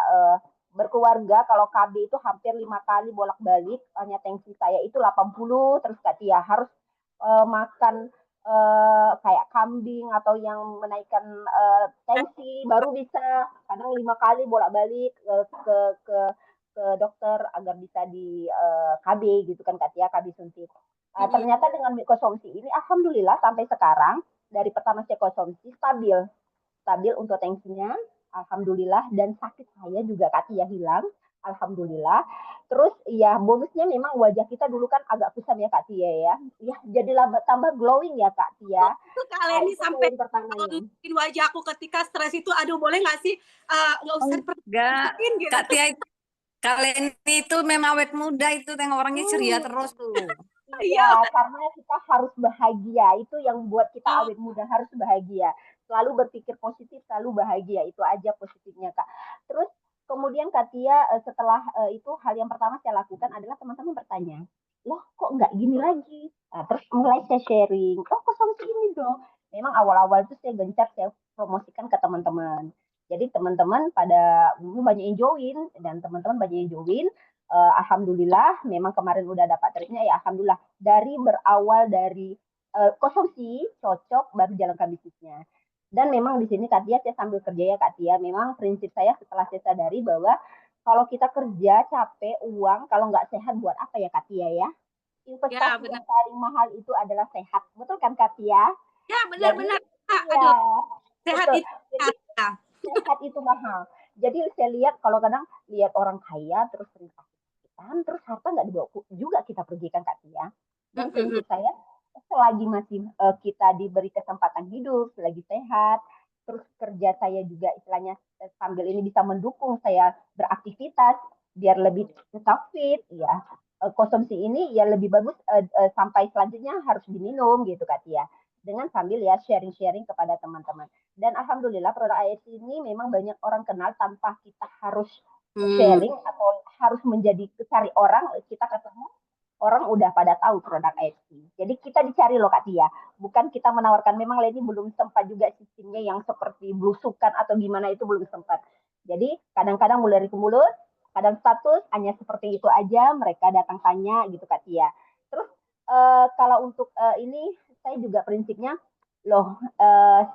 berkeluarga kalau KB itu hampir 5 kali bolak-balik, hanya tensi saya itu 80 terus Kak Tia harus makan kayak kambing atau yang menaikkan tensi baru bisa kadang 5 kali bolak-balik ke dokter agar bisa di KB gitu kan Kak Tia, KB suntik. Ternyata dengan konsumsi ini alhamdulillah sampai sekarang dari pertama saya konsumsi stabil untuk tensinya alhamdulillah dan sakit saya juga Kak Tia hilang alhamdulillah. Terus ya bonusnya memang wajah kita dulu kan agak kusam ya Kak Tia ya jadi tambah glowing ya Kak Tia. Itu Kak Leni sampai bikin wajah aku ketika stres itu aduh boleh nggak sih nggak usah diperhatiin gitu. Kak Tia Kak Leni itu memang awet muda itu tengok orangnya ceria terus tuh. Iya, karena kita harus bahagia. Itu yang buat kita awet muda, harus bahagia. Selalu berpikir positif, selalu bahagia. Itu aja positifnya, Kak. Terus kemudian Kak Tia, setelah itu hal yang pertama saya lakukan adalah teman-teman bertanya, loh kok nggak gini lagi? Nah, terus mulai saya sharing, oh konsumsi ini dong. Memang awal-awal itu saya gencar, saya promosikan ke teman-teman. Jadi teman-teman pada banyak yang join, dan teman-teman banyak yang join. Alhamdulillah memang kemarin udah dapat tripnya ya alhamdulillah dari berawal dari konsumsi cocok baru jalankan bisnisnya dan memang di sini Kak Tia saya sambil kerja ya Kak Tia memang prinsip saya setelah saya sadari bahwa kalau kita kerja capek uang kalau nggak sehat buat apa ya Kak Tia ya investasi yang paling mahal itu adalah sehat betul kan Kak Tia? Ya benar-benar Iya, aduh, sehat betul. itu Jadi harga. sehat itu mahal. Jadi saya lihat kalau kadang lihat orang kaya terus sering sakit-sakitan, terus harta nggak dibawa juga kita pergi kan Kak Tia. Dan prinsip saya selagi masih kita diberi kesempatan hidup, selagi sehat, terus kerja saya juga istilahnya sambil ini bisa mendukung saya beraktivitas biar lebih tetap fit, ya konsumsi ini ya lebih bagus sampai selanjutnya harus diminum gitu Kak Tia. Dengan sambil ya sharing-sharing kepada teman-teman. Dan alhamdulillah produk AFC ini memang banyak orang kenal tanpa kita harus sharing atau harus menjadi cari orang, kita ketemu orang udah pada tahu produk AFC. Jadi kita dicari loh Kak Tia, bukan kita menawarkan. Memang Leni belum sempat juga sistemnya yang seperti blusukan atau gimana itu belum sempat. Jadi kadang-kadang mulai dari ke mulut, kadang status hanya seperti itu aja, mereka datang tanya gitu Kak Tia. Terus kalau untuk ini saya juga prinsipnya loh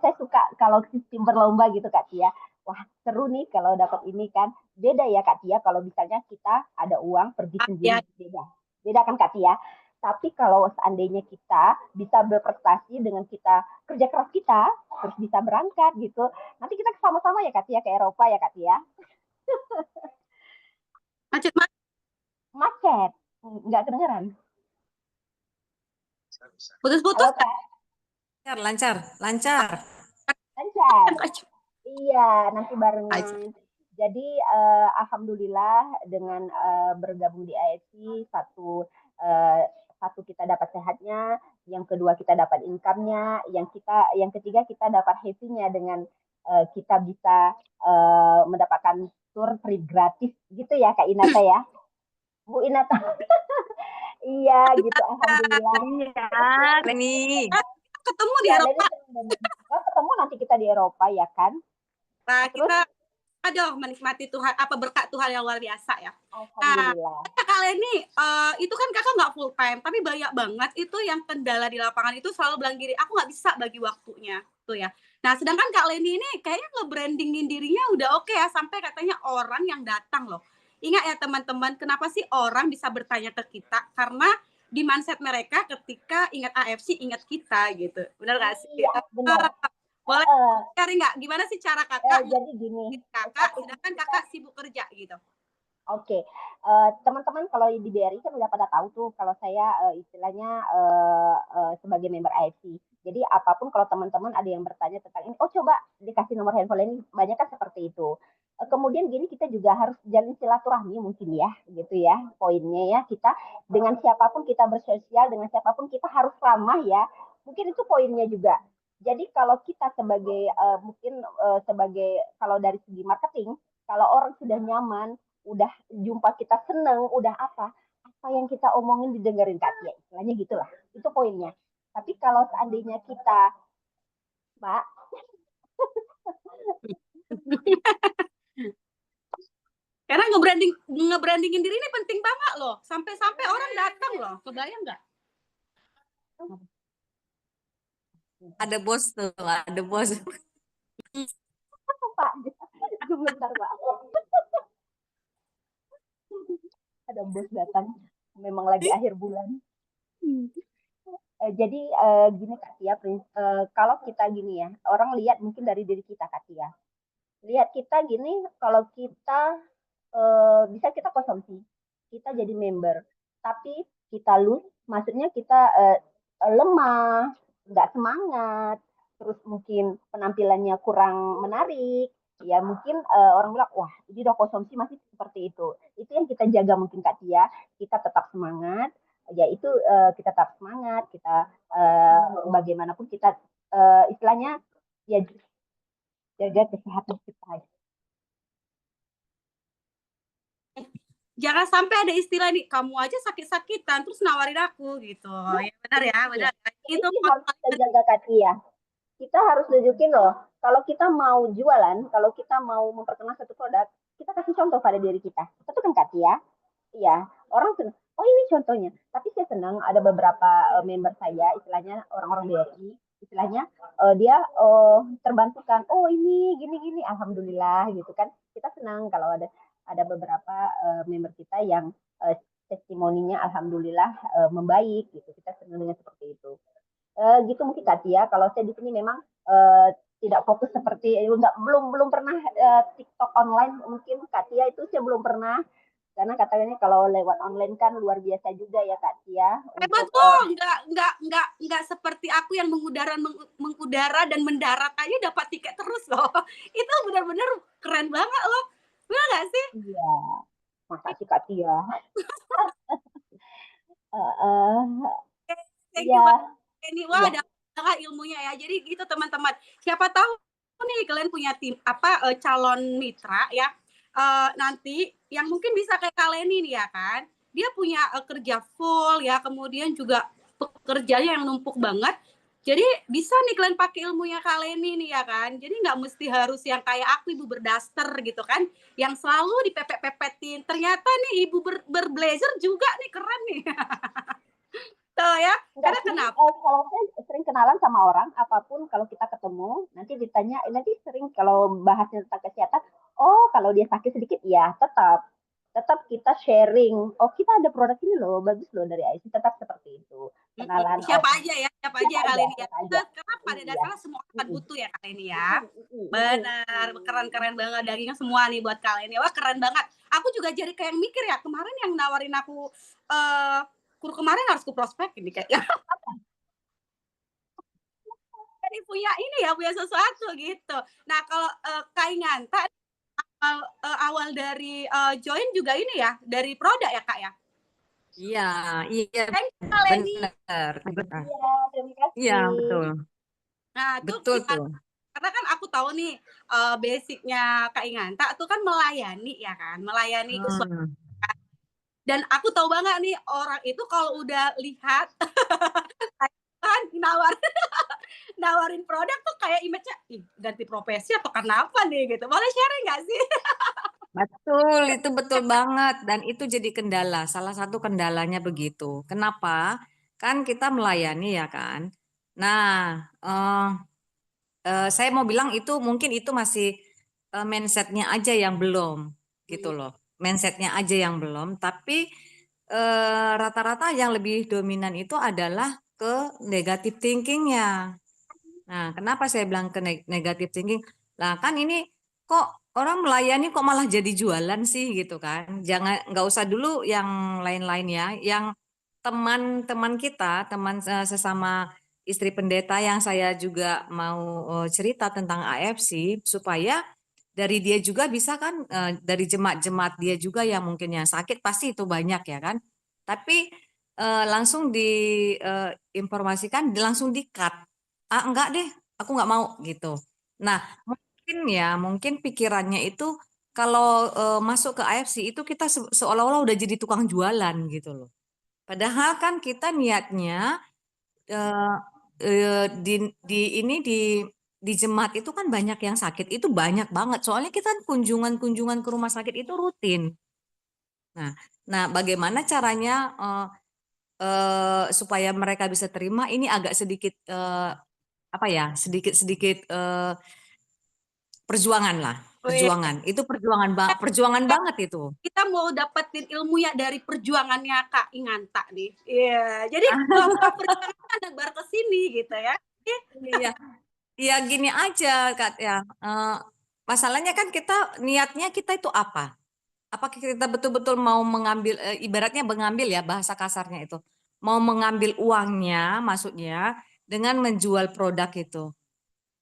saya suka kalau sistem berlomba gitu Kak Tia. Wah seru nih kalau dapat ini kan. Beda ya Kak Tia kalau misalnya kita ada uang pergi Ya, sendiri, beda. Beda kan Kak Tia. Tapi kalau seandainya kita bisa berprestasi dengan kita kerja keras kita, terus bisa berangkat gitu. Nanti kita sama-sama ya Kak Tia ke Eropa ya Kak Tia. macet Macet, nggak kedengeran. putus-putus. Halo Kak, Lancar, lancar. lancar. Iya, nanti barengan. Jadi alhamdulillah dengan bergabung di AFC satu kita dapat sehatnya, yang kedua kita dapat income-nya, yang ketiga kita dapat happy-nya dengan kita bisa mendapatkan tour trip gratis gitu ya Kak Inata ya. Bu Inata. Iya gitu alhamdulillah. Iya, Leni. Ketemu di Ya, Eropa. ketemu nanti kita di Eropa ya kan. Nah, Terus kita aduh menikmati Tuhan, apa berkat Tuhan yang luar biasa ya. alhamdulillah. Kakak Leni, itu kan kakak nggak full time, tapi banyak banget itu yang kendala di lapangan itu selalu bilang gini, aku nggak bisa bagi waktunya, tuh ya. Nah, sedangkan Kak Leni ini kayaknya nge-brandingin dirinya udah oke ya, sampai katanya orang yang datang loh. Ingat ya teman-teman, kenapa sih orang bisa bertanya ke kita? Karena di mindset mereka ketika ingat AFC, ingat kita gitu. Benar nggak sih? Iya, benar. Boleh cari nggak? Gimana sih cara kakak Jadi gini, kakak, sedangkan kakak sibuk kerja gitu? Oke, teman-teman kalau di BRI kan udah pada tahu tuh kalau saya istilahnya sebagai member AFC. Jadi apapun kalau teman-teman ada yang bertanya tentang ini, oh coba dikasih nomor handphone ini, banyak kan seperti itu. Kemudian gini kita juga harus jalin silaturahmi mungkin ya, gitu ya poinnya ya kita dengan siapapun kita bersosial, dengan siapapun kita harus ramah ya. Mungkin itu poinnya juga. Jadi kalau kita sebagai mungkin sebagai kalau dari segi marketing, kalau orang sudah nyaman, udah jumpa kita seneng, udah apa yang kita omongin didengerin Kak Tia, istilahnya gitulah. Itu poinnya. Tapi kalau seandainya kita, Mbak, Karena ngebrandingin diri ini penting banget loh. Sampai-sampai orang datang loh. Kebayang nggak? Ada bos tuh, ada bos. Pak, sebentar Pak. Ada bos datang, memang lagi akhir bulan. Jadi gini Kak Tia, kalau kita gini ya, orang lihat mungkin dari diri kita Kak Tia. Lihat kita gini, kalau kita bisa kita konsumsi, kita jadi member, tapi kita lose, maksudnya kita lemah, nggak semangat, terus mungkin penampilannya kurang menarik, ya mungkin orang bilang, wah ini udah konsumsi masih seperti itu. Itu yang kita jaga mungkin Kak Tia, kita tetap semangat, ya itu kita tetap semangat, kita bagaimanapun kita istilahnya ya jaga kesehatan kita. Jangan sampai ada istilah nih, kamu aja sakit-sakitan terus nawarin aku gitu. Ya benar ya, benar. Itu Itu harus kita jaga Kak Tia. Kita harus tunjukin loh, kalau kita mau jualan, kalau kita mau memperkenalkan satu produk, kita kasih contoh pada diri kita. Itu kan Kak Tia. Iya, orang senang. Oh ini contohnya. Tapi saya senang ada beberapa member saya, istilahnya orang-orang BRI, istilahnya dia terbantukan. Oh ini gini-gini, alhamdulillah gitu kan. Kita senang kalau ada beberapa member kita yang testimoninya alhamdulillah membaik gitu. Kita senang dengan seperti itu. Gitu mungkin Kak Tia. Kalau saya di sini memang tidak fokus seperti belum pernah TikTok online mungkin Kak Tia itu saya belum pernah karena katanya kalau lewat online kan luar biasa juga ya Kak Tia Hebat untuk kok, nggak seperti aku yang mengudara dan mendarat aja dapat tiket terus loh. Itu benar-benar keren banget loh. Benar nggak sih? iya makasih Kak Tia. Uh, Thank you iya banget ini. Wah, iya ada banget ilmunya ya. Jadi gitu teman-teman. Siapa tahu nih kalian punya tim calon mitra ya. Nanti yang mungkin bisa kayak kalian ini ya kan. Dia punya kerja full ya, kemudian juga pekerjaannya yang numpuk banget. Jadi bisa nih kalian pakai ilmunya kalian ini ya kan. Jadi nggak mesti harus yang kayak aku ibu berdaster gitu kan, yang selalu dipepet-pepetin. Ternyata nih ibu berblazer juga nih keren nih. Tuh ya. Enggak Karena sih, kenapa? kalau saya sering kenalan sama orang, apapun kalau kita ketemu, nanti ditanya, nanti sering kalau bahasnya tentang kesehatan, oh kalau dia sakit sedikit, ya tetap kita sharing. Oh kita ada produk ini loh, bagus loh dari IC, tetap seperti itu. Kenalan, oh Siapa aja ya, siapa aja kali ini ya. siapa aja. Karena pada Iya. dasarnya semua orang butuh ya kali ini ya. Benar, keren-keren banget dagingnya semua nih buat kalian ya. Wah keren banget. Aku juga jadi kayak mikir ya, kemarin yang nawarin aku kur kemarin harus ku prospek ini kayaknya. Jadi punya ini ya, punya sesuatu gitu. Nah kalau Kak Inganta awal dari join juga ini ya, dari produk ya Kak ya? Iya, iya Thank you Kak Leni. benar. Iya, terima kasih. Iya, betul. Nah, tuh Betul tuh. karena kan aku tahu nih basicnya Kak Inganta tuh kan melayani ya kan, melayani dan aku tahu banget nih orang itu kalau udah lihat kan nawarin produk tuh kayak image-nya ganti profesi atau kenapa nih gitu. Boleh sharing nggak sih? Betul, itu betul banget. Dan itu jadi kendala. Salah satu kendalanya begitu. Kenapa? Kan kita melayani ya kan. Nah, saya mau bilang itu mungkin itu masih mindsetnya aja yang belum gitu loh. Mindsetnya aja yang belum. Tapi rata-rata yang lebih dominan itu adalah ke negative thinkingnya. Nah, kenapa saya bilang ke negative thinking? Lah kan ini kok orang melayani kok malah jadi jualan sih gitu kan. Jangan nggak usah dulu yang lain-lain ya. Yang teman-teman kita, teman sesama istri pendeta yang saya juga mau cerita tentang AFC supaya dari dia juga bisa kan dari jemaat-jemaat dia juga yang mungkin yang sakit pasti itu banyak ya kan. Tapi langsung diinformasikan langsung di-cut. Ah enggak deh, aku nggak mau gitu. Nah, mungkin pikirannya itu kalau masuk ke AFC itu kita seolah-olah udah jadi tukang jualan gitu loh. Padahal kan kita niatnya eh, di jemaat itu kan banyak yang sakit, itu banyak banget. Soalnya kita kunjungan-kunjungan ke rumah sakit itu rutin. Nah, bagaimana caranya supaya mereka bisa terima? Ini agak sedikit apa ya? Sedikit perjuangan lah, perjuangan. Itu perjuangan banget itu. Kita mau dapetin ilmunya dari perjuangannya Kak Inganta nih. Iya, jadi buah perjuangan nebar ke sini gitu ya. Iya. Ya gini aja Kak ya. Masalahnya kan kita niatnya kita itu apa? Apakah kita betul-betul mau mengambil ibaratnya mengambil ya bahasa kasarnya itu. Mau mengambil uangnya maksudnya dengan menjual produk itu.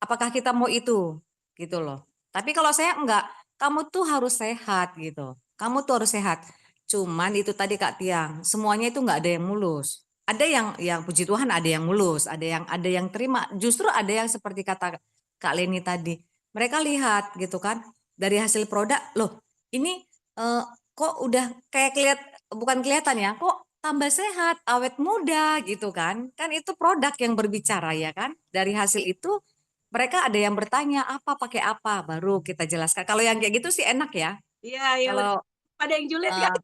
Apakah kita mau itu? Gitu loh. Tapi kalau saya enggak, kamu tuh harus sehat gitu. Kamu tuh harus sehat. Cuman itu tadi Kak Tiang, semuanya itu enggak ada yang mulus. Ada yang puji Tuhan ada yang mulus, ada yang terima. Justru ada yang seperti kata Kak Leni tadi. Mereka lihat gitu kan dari hasil produk, loh ini eh, kok udah kayak bukan kelihatan ya, kok tambah sehat, awet muda gitu kan. Kan itu produk yang berbicara ya kan. Dari hasil itu mereka ada yang bertanya apa pakai apa baru kita jelaskan. Kalau yang kayak gitu sih enak ya. Iya, iya. Kalau Ada yang julid ya. eh,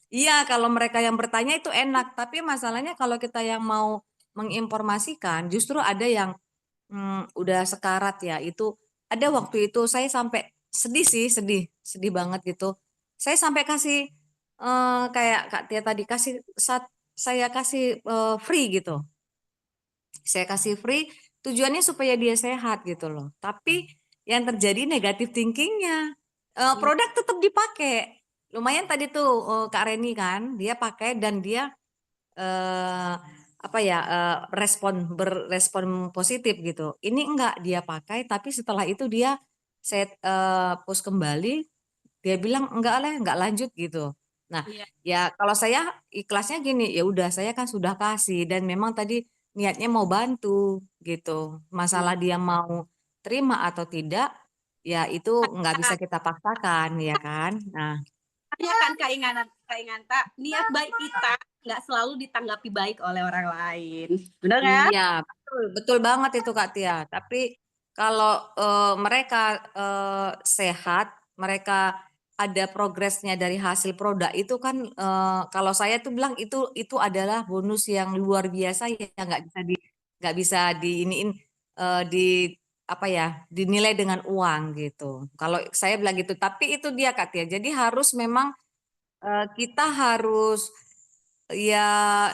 iya kalau mereka yang bertanya itu enak. Tapi masalahnya kalau kita yang mau menginformasikan justru ada yang udah sekarat ya. Itu ada waktu itu saya sampai sedih sih sedih banget gitu. Saya sampai kasih kayak Kak Tia tadi saya kasih free gitu. saya kasih free tujuannya supaya dia sehat gitu loh. Tapi yang terjadi negatif thinkingnya, produk tetap dipakai. Lumayan tadi tuh Kak Reni kan, dia pakai dan dia apa ya berespon positif gitu. Ini enggak dia pakai, tapi setelah itu dia post kembali, dia bilang enggak lah, enggak lanjut gitu. Nah, Iya. ya kalau saya ikhlasnya gini, ya udah saya kan sudah kasih dan memang tadi niatnya mau bantu gitu. Masalah dia mau terima atau tidak, ya itu nggak bisa kita paksakan ya kan. Nah, Hanya kan keinginan niat baik kita nggak selalu ditanggapi baik oleh orang lain. Benar kan? iya, betul, betul banget itu Kak Tia. Tapi kalau mereka sehat, mereka ada progresnya dari hasil produk itu kan kalau saya tuh bilang itu adalah bonus yang luar biasa yang nggak bisa diiniin di apa ya dinilai dengan uang gitu. Kalau saya bilang gitu, tapi itu dia Kak Tia. Jadi harus memang kita harus ya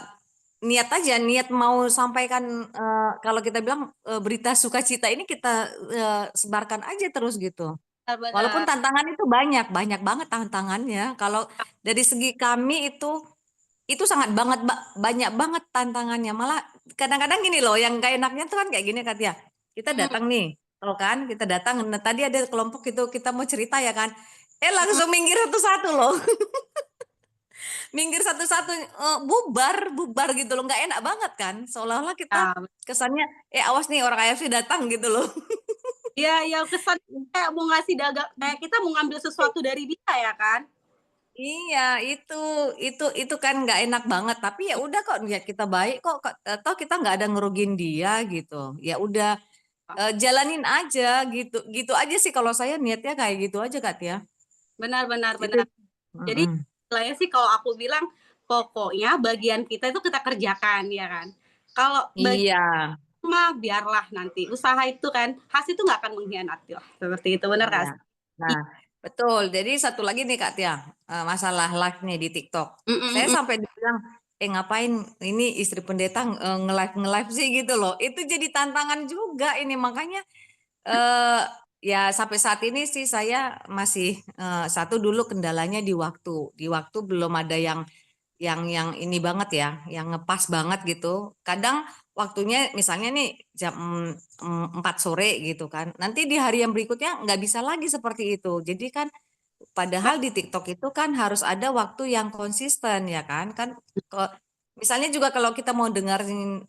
niat aja, niat mau sampaikan kalau kita bilang berita sukacita ini kita sebarkan aja terus gitu. Walaupun Benar-benar. tantangan itu banyak banget tantangannya. Kalau dari segi kami itu sangat banyak banget tantangannya. Malah kadang-kadang gini loh, yang gak enaknya tuh kan kayak gini Katia. Kita datang nih, tau kan? Kita datang. Nah, tadi ada kelompok itu kita mau cerita ya kan. Langsung minggir satu-satu loh. Minggir satu-satu bubar gitu loh, nggak enak banget kan, seolah-olah kita Ya, kesannya awas nih orang AFC datang gitu loh. ya, yang kesan kayak mau ngasih dagang, kayak kita mau ngambil sesuatu dari dia ya kan? Iya itu kan nggak enak banget, tapi ya udah kok niat kita baik kok toh kita nggak ada ngerugin dia gitu, ya udah jalanin aja gitu gitu aja sih kalau saya niatnya kayak gitu aja Kak Tia. Benar-benar Itu benar. Jadi mm-mm. istilahnya sih kalau aku bilang pokoknya bagian kita itu kita kerjakan ya kan. Kalau bagian Iya mah biarlah nanti usaha itu kan hasil itu nggak akan mengkhianati lah. Seperti itu benar iya. kan? Nah, betul. Jadi satu lagi nih Kak Tia, masalah live nih di TikTok. Saya sampai dibilang, ngapain ini istri pendeta nge-live sih gitu loh. Itu jadi tantangan juga ini makanya eh ya sampai saat ini sih saya masih satu dulu kendalanya di waktu. Di waktu belum ada yang ini banget ya, yang ngepas banget gitu. Kadang waktunya misalnya nih jam 4 sore gitu kan. Nanti di hari yang berikutnya nggak bisa lagi seperti itu. Jadi kan padahal di TikTok itu kan harus ada waktu yang konsisten ya kan. Misalnya juga kalau kita mau dengerin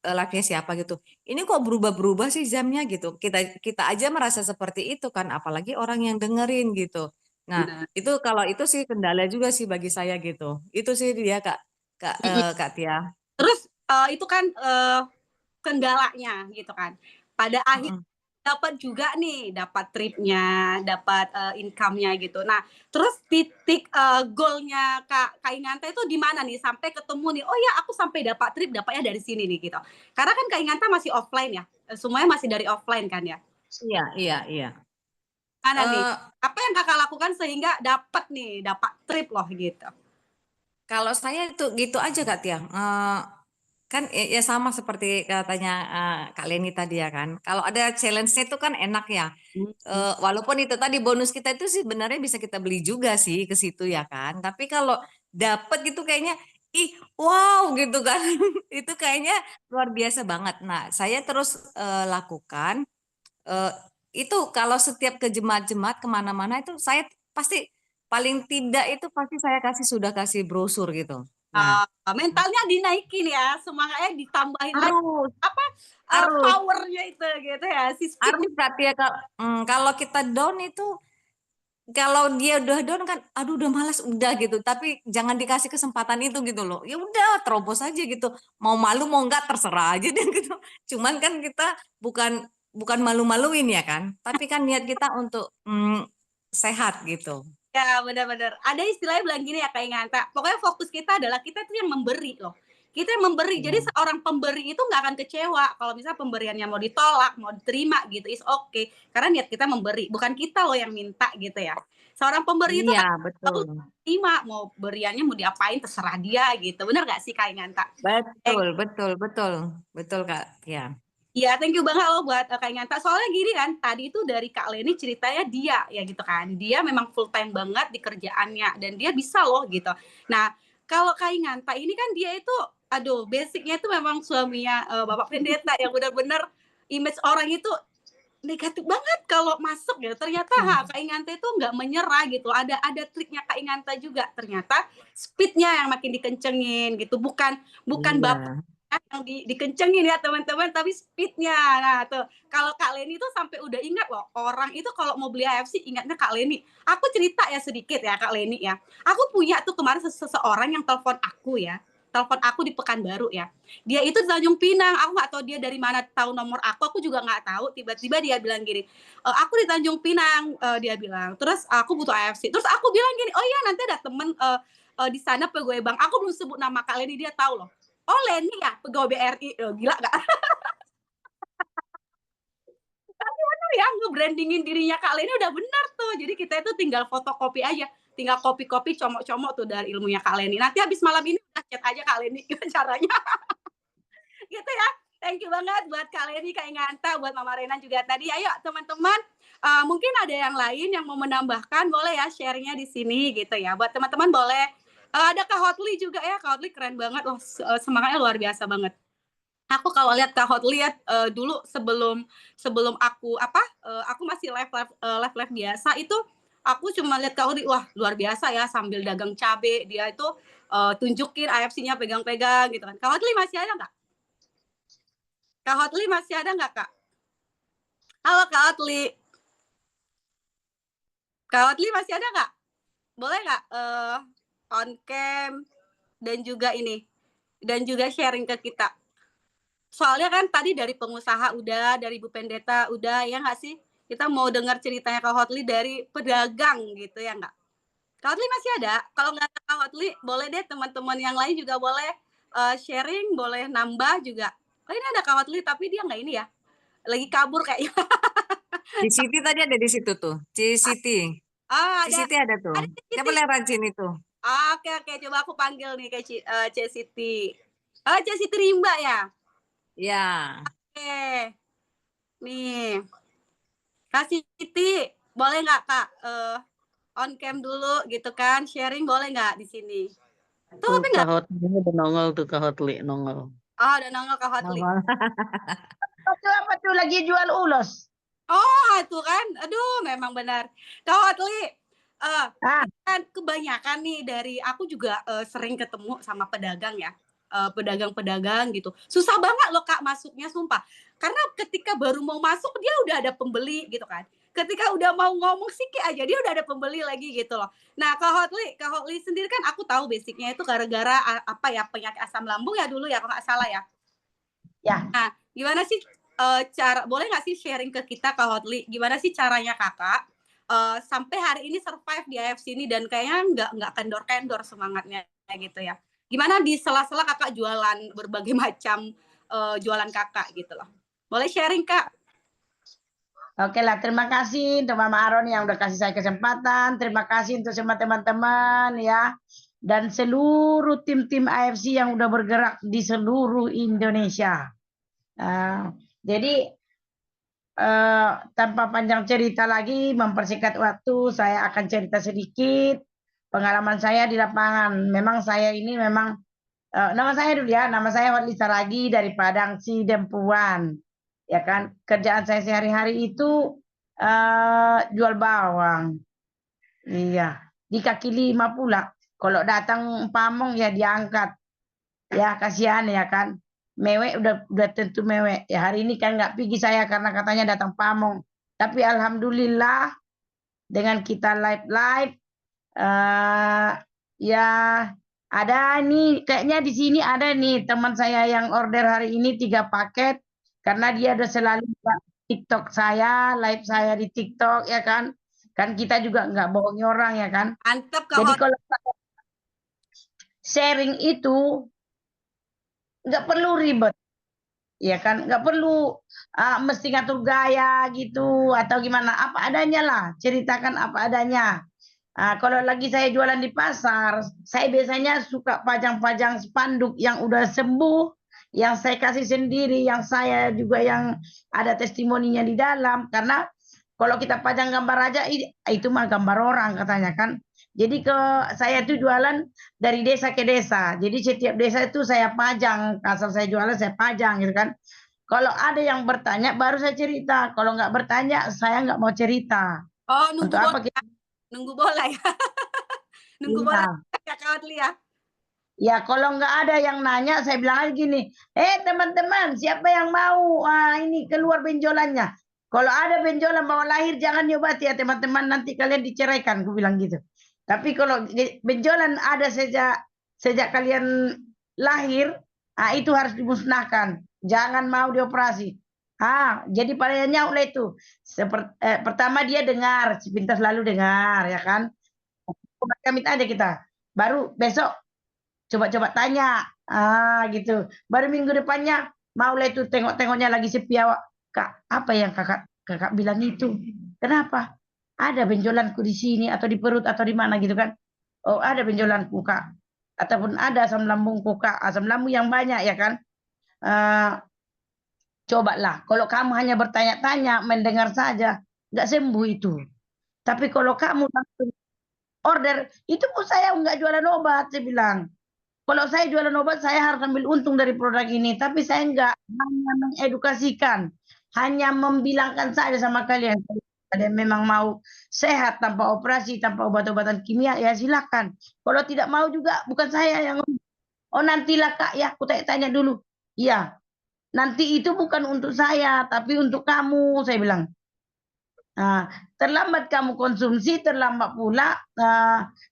live-nya siapa gitu. Ini kok berubah-berubah sih jamnya gitu. Kita aja merasa seperti itu kan, apalagi orang yang dengerin gitu. Nah, Benar. itu kalau itu sih kendala juga sih bagi saya gitu. Itu sih dia Kak Kak Kak Tia. Terus itu kan kendalanya gitu kan. Pada akhir Mm-mm. dapat juga nih, dapat tripnya, dapat income-nya gitu. Nah, terus titik goalnya Kak Inganta itu di mana nih sampai ketemu nih? Oh ya, aku sampai dapat trip, dapatnya dari sini nih gitu. Karena kan Kak Inganta masih offline ya, semuanya masih dari offline kan ya. Iya. Mana nih? Eh, Apa yang Kakak lakukan sehingga dapat trip loh gitu? Kalau saya itu gitu aja Kak Tia. Kan ya sama seperti katanya Kak Leni tadi ya kan. Kalau ada challenge-nya itu kan enak ya. Walaupun itu tadi bonus kita itu sih sebenarnya bisa kita beli juga sih ke situ ya kan. Tapi kalau dapet gitu kayaknya wow gitu kan. Itu kayaknya luar biasa banget. Nah, saya terus lakukan eh, itu kalau setiap ke jemaat-jemaat kemana-mana itu saya pasti paling tidak itu pasti saya sudah kasih brosur gitu. Nah, Mentalnya dinaikin ya, semangatnya ditambahin lagi harus apa harus powernya itu gitu ya, si speed. harus Kak Tia, kalau kita down itu kalau dia udah down kan aduh udah malas udah gitu, tapi jangan dikasih kesempatan itu gitu loh, ya udah terobos aja gitu, mau malu mau enggak terserah aja deh gitu. Cuman kan kita bukan bukan malu-maluin ya kan, tapi kan niat kita untuk sehat gitu. Ya benar-benar. Ada istilahnya bilang gini ya Kak Inganta, pokoknya fokus kita adalah kita tuh yang memberi loh. kita yang memberi. Jadi seorang pemberi itu nggak akan kecewa kalau misalnya pemberiannya mau ditolak, mau diterima gitu, is okay. Karena niat kita memberi, bukan kita loh yang minta gitu ya. Seorang pemberi itu Iya, kan betul. terima, mau beriannya mau diapain terserah dia gitu. Bener nggak sih Kak Inganta? Betul Kak. Ya. Iya, thank you banget loh buat Kak Inganta. Soalnya gini kan, tadi itu dari Kak Leni ceritanya dia ya gitu kan. Dia memang full time banget di kerjaannya dan dia bisa loh gitu. Nah, kalau Kak Inganta ini kan dia itu aduh, basicnya itu memang suaminya Bapak Pendeta yang benar-benar image orang itu negatif banget kalau masuk ya. Ternyata Kak Inganta itu nggak menyerah gitu. Ada triknya Kak Inganta juga. Ternyata speednya yang makin dikencengin gitu. Bukan Bapak yang dikencengin ya teman-teman, tapi speednya. Nah tuh kalau Kak Leni tuh sampai udah ingat loh, orang itu kalau mau beli AFC ingatnya Kak Leni. Aku cerita ya sedikit ya Kak Leni ya. Aku punya tuh kemarin seseorang yang telepon aku di Pekanbaru ya. Dia itu di Tanjung Pinang, aku nggak tahu dia dari mana tahu nomor aku juga nggak tahu. Tiba-tiba dia bilang gini, aku di Tanjung Pinang, dia bilang. Terus aku butuh AFC. Terus aku bilang gini, oh iya nanti ada temen di sana pegawai bank. Aku belum sebut nama Kak Leni, dia tahu loh. Oh Leni ya, pegawai BRI. Gila gak? Tapi bener ya, nge-brandingin dirinya Kak Leni udah bener tuh. Jadi kita itu tinggal fotokopi aja. Tinggal kopi-kopi, comok-comok tuh dari ilmunya Kak Leni. Nanti habis malam ini udah chat aja Kak Leni gimana caranya. Gitu ya. Thank you banget buat Kak Leni, Kak Inganta, buat Mama Renan juga tadi. Ayo teman-teman, mungkin ada yang lain yang mau menambahkan, boleh ya sharingnya di sini gitu ya. Buat teman-teman boleh. Ada Kak Hotli juga ya, Kak Hotli keren banget loh, semangatnya luar biasa banget. Aku kalau lihat Kak Hotli dulu sebelum aku aku masih live biasa itu aku cuma lihat Kak Hotli, wah luar biasa ya sambil dagang cabe dia itu tunjukin AFC-nya pegang-pegang gitu kan. Kak Hotli masih ada nggak? Kak Hotli masih ada nggak Kak? Halo Kak Hotli. Kak Hotli masih ada nggak? Boleh nggak on cam dan juga sharing ke kita? Soalnya kan tadi dari pengusaha udah, dari Bu Pendeta udah, ya nggak sih? Kita mau dengar ceritanya Kak Hotli dari pedagang gitu ya nggak? Kak Hotli masih ada? Kalau nggak ada Kak Hotli, boleh deh teman-teman yang lain juga boleh sharing, boleh nambah juga. Oh ini ada Kak Hotli tapi dia nggak ini ya, lagi kabur kayaknya. Di Siti tadi ada di situ tuh, Ci Siti. Di Siti ada tuh. Siapa yang rajin itu? Oke, coba aku panggil nih kayak C Siti. C Siti Rimba ya? Ya. Oke. Nih. Kak Siti, boleh nggak Kak on cam dulu gitu kan? Sharing boleh nggak di sini? Tuh tapi nggak? Kak Hotli udah nongol tuh, Kak Hotli nongol. Oh, udah nongol Kak Hotli. Apa tuh lagi jual ulos? Oh, itu kan. Aduh, memang benar. Kak Hotli, kan kebanyakan nih dari aku juga sering ketemu sama pedagang ya. Pedagang-pedagang gitu. Susah banget loh Kak masuknya sumpah. Karena ketika baru mau masuk dia udah ada pembeli gitu kan. Ketika udah mau ngomong sedikit aja dia udah ada pembeli lagi gitu loh. Nah, Kak Hotli sendiri kan aku tahu basicnya itu gara-gara penyakit asam lambung ya dulu ya kalau nggak salah ya. Ya. Nah, gimana sih boleh nggak sih sharing ke kita Kak Hotli? Gimana sih caranya Kakak sampai hari ini survive di AFC ini dan kayaknya nggak kendor-kendor semangatnya gitu ya? Gimana di sela-sela Kakak jualan berbagai macam jualan Kakak gitu loh? Boleh sharing Kak? Oke lah, terima kasih untuk Mama Aron yang udah kasih saya kesempatan. Terima kasih untuk semua teman-teman ya. Dan seluruh tim-tim AFC yang udah bergerak di seluruh Indonesia. Jadi tanpa panjang cerita lagi, mempersingkat waktu, saya akan cerita sedikit pengalaman saya di lapangan. Memang saya ini nama saya dulu ya, nama saya Hotli Saragi dari Padang Sidempuan. Ya kan, kerjaan saya sehari-hari itu jual bawang. Iya, di kaki 5 pula. Kalau datang pamong ya diangkat. Ya kasihan ya kan. Mewek udah tentu mewek. Ya hari ini kan nggak pergi saya karena katanya datang pamong. Tapi alhamdulillah dengan kita live ya ada nih kayaknya di sini ada nih teman saya yang order hari ini 3 paket karena dia udah selalu TikTok saya, live saya di TikTok ya kan. Kan kita juga nggak bohongi orang ya kan. Mantap Kak Jadi Hotli. kalau sharing itu nggak perlu ribet. Ya kan, nggak perlu mesti ngatur gaya gitu atau gimana, apa adanya lah, ceritakan apa adanya. Kalau lagi saya jualan di pasar, saya biasanya suka pajang-pajang spanduk yang udah sembuh, yang saya kasih sendiri, yang saya juga yang ada testimoninya di dalam. Karena kalau kita pajang gambar aja, itu mah gambar orang katanya kan. Jadi saya tuh jualan dari desa ke desa. Jadi setiap desa itu saya pajang, asal saya jualan saya pajang gitu kan. Kalau ada yang bertanya baru saya cerita. Kalau nggak bertanya saya nggak mau cerita. Oh, nunggu Untuk apa bola. kita? Nunggu bola ya. Nunggu bola Iya. ya Kak Watli ya. Ya kalau nggak ada yang nanya saya bilang aja gini, teman-teman siapa yang mau ini keluar benjolannya. Kalau ada benjolan bawah lahir jangan diobati ya teman-teman, nanti kalian diceraikan, aku bilang gitu. Tapi kalau benjolan ada sejak kalian lahir, itu harus dimusnahkan, jangan mau dioperasi. Jadi padanya oleh itu pertama dia dengar, sepintas lalu dengar ya kan. Kami aja kita, baru besok coba-coba tanya, gitu. Baru minggu depannya mau lah itu tengok-tengoknya lagi sepi awak. Kak, apa yang kakak bilang itu? Kenapa? Ada benjolanku di sini atau di perut atau di mana gitu kan? Oh ada benjolanku kak, ataupun ada asam lambungku kak, asam lambung yang banyak ya kan? Cobalah. Kalau kamu hanya bertanya-tanya, mendengar saja, nggak sembuh itu. Tapi kalau kamu langsung order, itu pun saya nggak jualan obat, saya bilang. Kalau saya jualan obat, saya harus ambil untung dari produk ini. Tapi saya enggak, hanya mengedukasikan. Hanya membilangkan saja sama kalian. Kalau kalian memang mau sehat tanpa operasi, tanpa obat-obatan kimia, ya silakan. Kalau tidak mau juga, bukan saya yang oh nantilah kak ya, aku tanya dulu. Iya, nanti itu bukan untuk saya, tapi untuk kamu, saya bilang. Terlambat kamu konsumsi, terlambat pula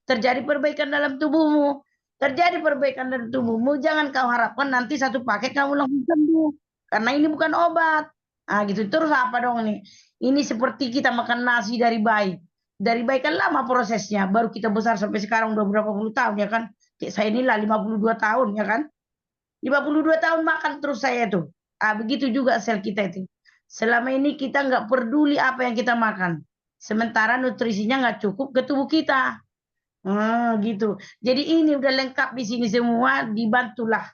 terjadi perbaikan dalam tubuhmu. Terjadi perbaikan dalam tubuhmu, jangan kau harapkan nanti satu paket kamu langsung sembuh. Karena ini bukan obat. Gitu. Terus apa dong nih? Ini seperti kita makan nasi dari bayi. Dari bayi kan lama prosesnya, baru kita besar sampai sekarang udah berapa puluh tahun ya kan? Kayak saya inilah 52 tahun ya kan? 52 tahun makan terus saya tuh. Begitu juga sel kita itu. Selama ini kita nggak peduli apa yang kita makan. Sementara nutrisinya nggak cukup ke tubuh kita. Gitu. Jadi ini udah lengkap di sini semua, dibantulah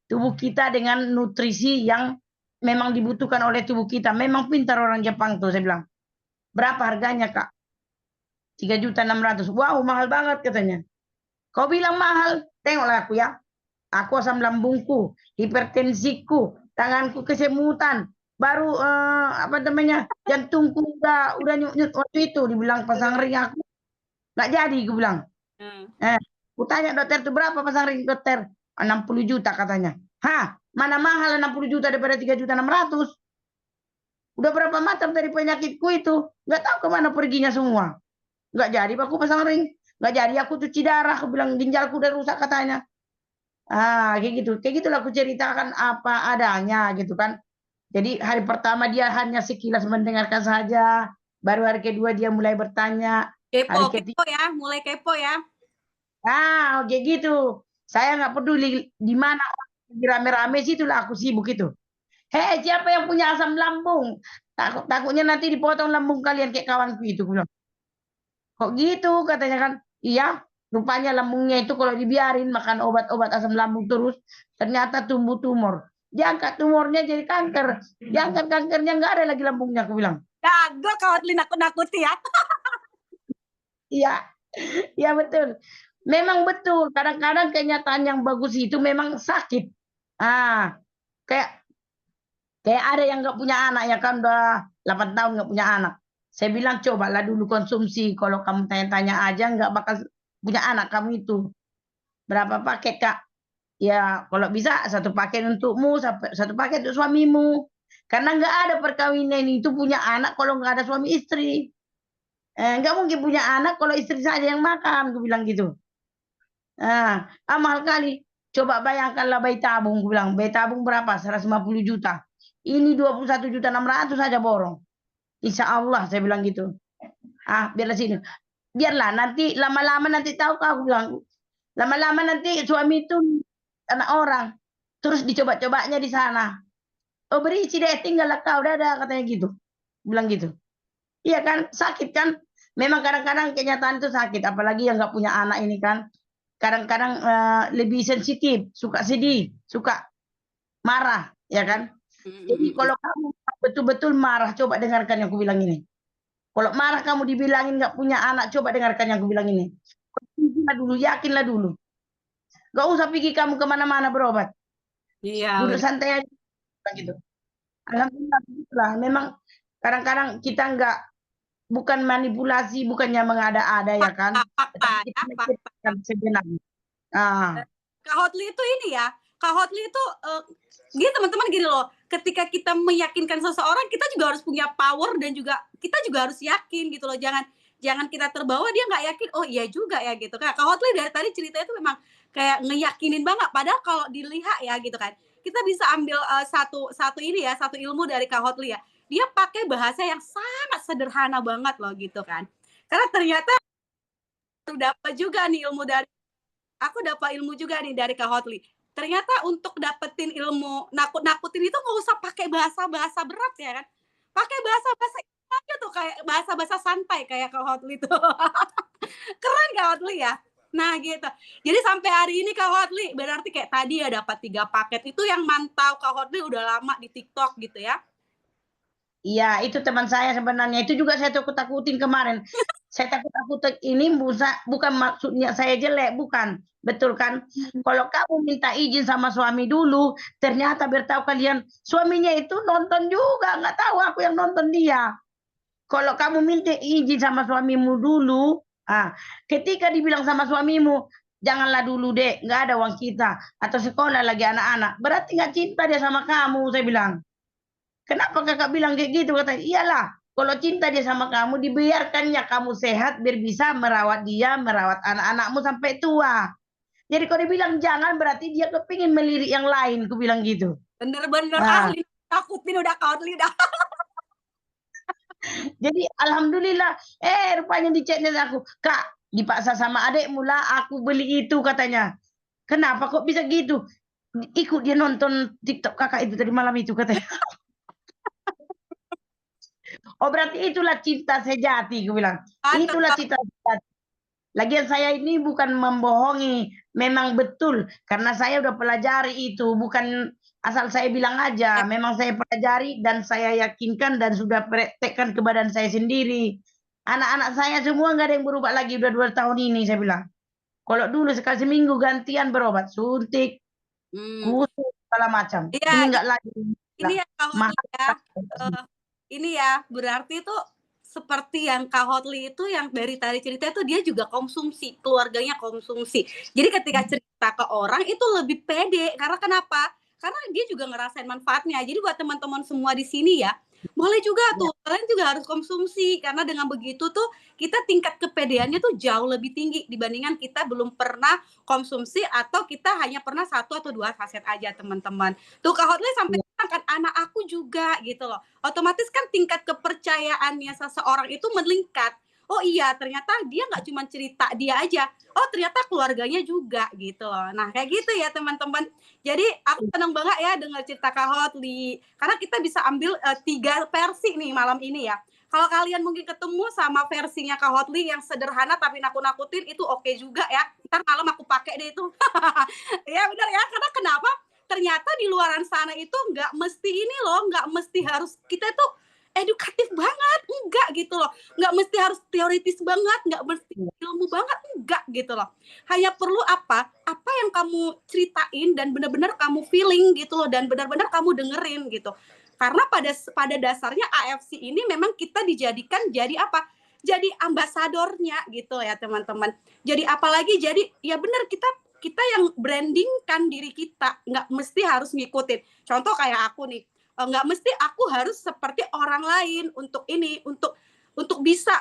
tubuh kita dengan nutrisi yang memang dibutuhkan oleh tubuh kita. Memang pintar orang Jepang tuh, saya bilang. Berapa harganya kak? 3.600.000. Wow, mahal banget katanya. Kau bilang mahal, tengoklah aku ya. Aku asam lambungku, hipertensiku, tanganku kesemutan, baru jantungku udah nyut-nyut waktu itu dibilang pasang ring aku nggak jadi, gue bilang. Aku tanya dokter itu berapa pasang ring dokter? 60 juta katanya. Mana mahal 60 juta daripada 3.600.000. Udah berapa macam dari penyakitku itu, nggak tahu kemana perginya semua. Nggak jadi aku pasang ring, nggak jadi aku cuci darah, aku bilang ginjalku udah rusak katanya. Kayak gitulah aku ceritakan apa adanya gitu kan. Jadi hari pertama dia hanya sekilas mendengarkan saja, baru hari kedua dia mulai bertanya. Kepo ya, mulai kepo ya. Kayak gitu. Saya nggak peduli di mana rame-rame situlah aku sibuk itu. Hei, siapa yang punya asam lambung? Takutnya nanti dipotong lambung kalian kayak kawanku itu, bilang. Kok gitu katanya kan? Iya. Rupanya lambungnya itu kalau dibiarin makan obat-obat asam lambung terus, ternyata tumbuh tumor. Diangkat tumornya jadi kanker. Diangkat kankernya nggak ada lagi lambungnya, aku bilang. Kagak kau nakut-nakuti ya. Iya betul. Memang betul. Kadang-kadang kenyataan yang bagus itu memang sakit. Kayak ada yang nggak punya anak ya kan, udah 8 tahun nggak punya anak. Saya bilang cobalah dulu konsumsi. Kalau kamu tanya-tanya aja nggak bakal punya anak kamu itu. Berapa paket kak? Ya kalau bisa 1 paket untukmu, 1 paket untuk suamimu. Karena nggak ada perkawinan itu punya anak kalau nggak ada suami istri. Nggak mungkin punya anak kalau istri saja yang makan, aku bilang gitu. Mahal kali. Coba bayangkanlah bayi tabung, aku bilang. Bayi tabung berapa? 150 juta. Ini 21.600.000 saja borong. Insya Allah saya bilang gitu. Biarlah sini. Biarlah nanti lama-lama nanti tahu kak, aku bilang. Lama-lama nanti suami itu anak orang. Terus dicoba-cobanya di sana. Oh berisi deh, tinggallah kau, dadah, katanya gitu. Bilang gitu. Iya kan, sakit kan. Memang kadang-kadang kenyataan itu sakit. Apalagi yang nggak punya anak ini kan. Kadang-kadang lebih sensitif, suka sedih, suka marah, ya kan. Jadi kalau kamu betul-betul marah, coba dengarkan yang aku bilang ini. Kalau marah kamu dibilangin nggak punya anak, coba dengarkan yang aku bilang ini. Yakinlah dulu. Gak usah pergi kamu kemana-mana berobat. Iya, Duduk santai aja gitu. Alhamdulillah begitulah. Memang kadang-kadang kita bukan manipulasi, bukannya mengada-ada ya kan. fakta Tetapi ya, kita fakta. mikirkan sejenak. Ah, Kak Hotli itu ini ya, Kak Hotli itu gini teman-teman, gini loh, ketika kita meyakinkan seseorang, kita juga harus punya power dan juga kita juga harus yakin gitu loh. Jangan kita terbawa dia nggak yakin, oh iya juga ya gitu. Kak Hotli dari tadi ceritanya itu memang kayak ngeyakinin banget. Padahal kalau dilihat ya gitu kan, kita bisa ambil satu ini ya, satu ilmu dari Kak Hotli ya. Dia pakai bahasa yang sangat sederhana banget loh gitu kan. Karena ternyata dapat juga nih ilmu dari aku dapat ilmu juga nih dari Kak Hotli. Ternyata untuk dapetin ilmu nakut-nakutin itu nggak usah pakai bahasa-bahasa berat ya kan. Pakai bahasa-bahasa aja tuh, kayak bahasa-bahasa santai kayak Kak Hotli tuh. Keren Kak Hotli ya. Nah gitu. Jadi sampai hari ini Kak Hotli berarti kayak tadi ya dapat 3 paket. Itu yang mantau Kak Hotli udah lama di TikTok gitu ya. iya, itu teman saya sebenarnya. Itu juga saya takut-takutin kemarin. Saya takut-takutin ini bukan maksudnya saya jelek, bukan. Betul kan? Kalau kamu minta izin sama suami dulu, ternyata bertahu kalian suaminya itu nonton juga, nggak tahu aku yang nonton dia. Kalau kamu minta izin sama suamimu dulu, ketika dibilang sama suamimu, janganlah dulu dek, nggak ada uang kita, atau sekolah lagi anak-anak, berarti nggak cinta dia sama kamu, saya bilang. Kenapa kakak bilang kayak gitu? Kata, iyalah, kalau cinta dia sama kamu, dibiarkannya kamu sehat, biar bisa merawat dia, merawat anak-anakmu sampai tua. Jadi kalau dibilang jangan, berarti dia kepingin melirik yang lain, aku bilang gitu. Bener-bener Nah, ahli takutin udah Kak Hotli dah. jadi alhamdulillah, rupanya di chatnya aku, Kak, dipaksa sama adekmu lah, aku beli itu katanya. Kenapa kok bisa gitu? Ikut dia nonton TikTok kakak itu tadi malam itu katanya. Oh berarti itulah cinta sejati, aku bilang. Itulah cinta sejati. Lagian saya ini bukan membohongi, memang betul. Karena saya udah pelajari itu, bukan asal saya bilang aja. Memang saya pelajari dan saya yakinkan dan sudah praktekkan ke badan saya sendiri. Anak-anak saya semua nggak ada yang berubah lagi, udah 2 tahun ini saya bilang. Kalau dulu sekali seminggu gantian berobat, suntik, kusut, segala macam. Iya, Ini enggak lagi. ini ya Kak Hotli ya. Ini ya, berarti itu seperti yang Kak Hotli itu yang dari tadi cerita itu dia juga konsumsi, keluarganya konsumsi. Jadi ketika cerita ke orang itu lebih pede. Karena kenapa? Karena dia juga ngerasain manfaatnya. Jadi buat teman-teman semua di sini ya, boleh juga tuh, kalian juga harus konsumsi. Karena dengan begitu tuh kita tingkat kepedeannya tuh jauh lebih tinggi dibandingkan kita belum pernah konsumsi atau kita hanya pernah 1 atau 2 saset aja teman-teman. Tuh Kak Hotli sampai bilang kan anak aku juga gitu loh. Otomatis kan tingkat kepercayaannya seseorang itu meningkat. Oh iya, ternyata dia nggak cuma cerita dia aja. Oh ternyata keluarganya juga gitu loh. Nah kayak gitu ya teman-teman. Jadi aku senang banget ya dengar cerita Kak Hotli. Karena kita bisa ambil 3 versi nih malam ini ya. Kalau kalian mungkin ketemu sama versinya Kak Hotli yang sederhana tapi nakut-nakutin itu oke juga ya. Ntar malam aku pakai deh itu. Ya benar ya, karena kenapa? Ternyata di luaran sana itu nggak mesti ini loh, nggak mesti harus kita tuh edukatif banget, enggak gitu loh. Nggak mesti harus teoritis banget, nggak mesti ilmu banget, enggak gitu loh. Hanya perlu apa yang kamu ceritain dan benar-benar kamu feeling gitu loh, dan benar-benar kamu dengerin gitu. Karena pada dasarnya AFC ini memang kita dijadikan jadi apa? Jadi ambasadornya gitu ya teman-teman. Jadi apalagi jadi ya benar kita yang brandingkan diri kita, nggak mesti harus ngikutin. Contoh kayak aku nih, nggak mesti aku harus seperti orang lain untuk ini, untuk bisa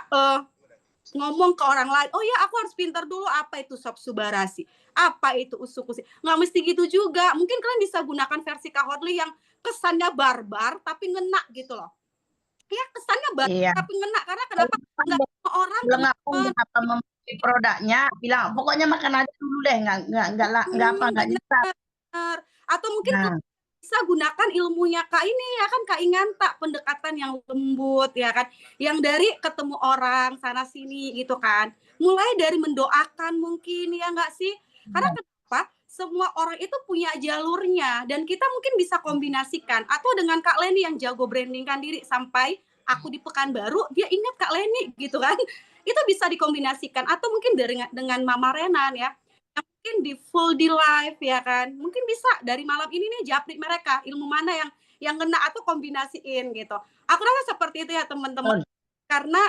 ngomong ke orang lain. Oh ya, aku harus pintar dulu apa itu sob subarasi, apa itu usukusi. Nggak mesti gitu juga. Mungkin kalian bisa gunakan versi Kak Hotli yang kesannya barbar tapi ngena gitu loh. Ya kesannya barbar tapi ngena, karena kenapa? Nggak semua orang kenapa membeli produknya, bilang pokoknya makan aja dulu deh, nggak apa, nggak nyesal. Atau mungkin Nah, bisa gunakan ilmunya Kak ini ya kan, Kak Inganta, pendekatan yang lembut ya kan, yang dari ketemu orang sana sini gitu kan. Mulai dari mendoakan mungkin ya nggak sih? Karena kenapa? Semua orang itu punya jalurnya dan kita mungkin bisa kombinasikan atau dengan Kak Leni yang jago brandingkan diri sampai aku di Pekanbaru dia ingat Kak Leni gitu kan. Itu bisa dikombinasikan atau mungkin dengan Mama Renan ya. Mungkin di full di live ya kan. Mungkin bisa dari malam ini nih japri mereka ilmu mana yang kena atau kombinasiin gitu. Aku rasa seperti itu ya teman-teman. Karena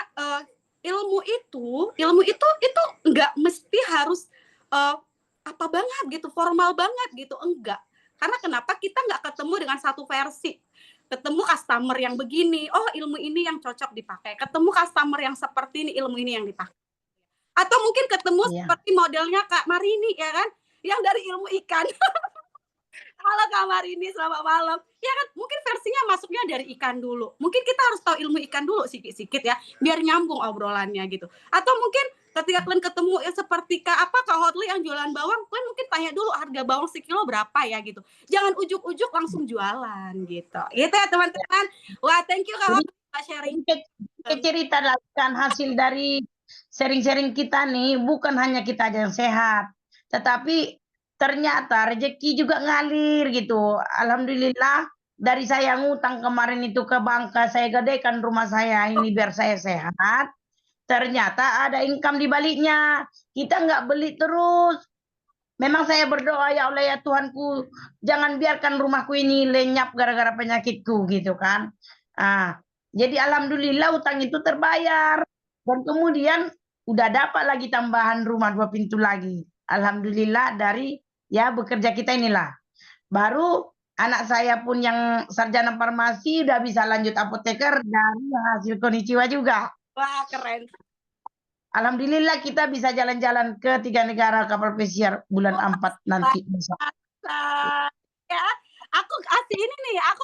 ilmu itu enggak mesti harus apa banget gitu, formal banget gitu, enggak. Karena kenapa kita nggak ketemu dengan satu versi. Ketemu customer yang begini, oh ilmu ini yang cocok dipakai. Ketemu customer yang seperti ini, ilmu ini yang dipakai. Atau mungkin ketemu seperti modelnya Kak Marini ya kan, yang dari ilmu ikan. Halo Kak Marini, selamat malam. Ya kan, mungkin versinya masuknya dari ikan dulu. Mungkin kita harus tahu ilmu ikan dulu sedikit-sedikit ya, biar nyambung obrolannya gitu. Atau mungkin ketika kalian ketemu ya seperti Kak Hotli yang jualan bawang, kalian mungkin tanya dulu harga bawang sekilo berapa ya gitu. Jangan ujuk-ujuk langsung jualan gitu. Gitu ya teman-teman. Wah, thank you Kak Hotli sharing. Cerita kan hasil dari sharing-sharing kita nih, bukan hanya kita aja yang sehat, tetapi ternyata rezeki juga ngalir gitu. Alhamdulillah dari saya ngutang kemarin itu ke Bangka, saya gadekan rumah saya ini biar saya sehat. Ternyata ada income di baliknya. Kita nggak beli terus. Memang saya berdoa, ya Allah ya Tuhanku, jangan biarkan rumahku ini lenyap gara-gara penyakitku gitu kan. Jadi alhamdulillah utang itu terbayar. Dan kemudian udah dapat lagi tambahan rumah 2 pintu lagi. Alhamdulillah dari ya bekerja kita inilah. Baru anak saya pun yang sarjana farmasi udah bisa lanjut apoteker dari hasil Konichiwa juga. Wah, keren. Alhamdulillah kita bisa jalan-jalan ke 3 negara kapal pesiar bulan 4 nanti. Ya, aku kasih ini nih, aku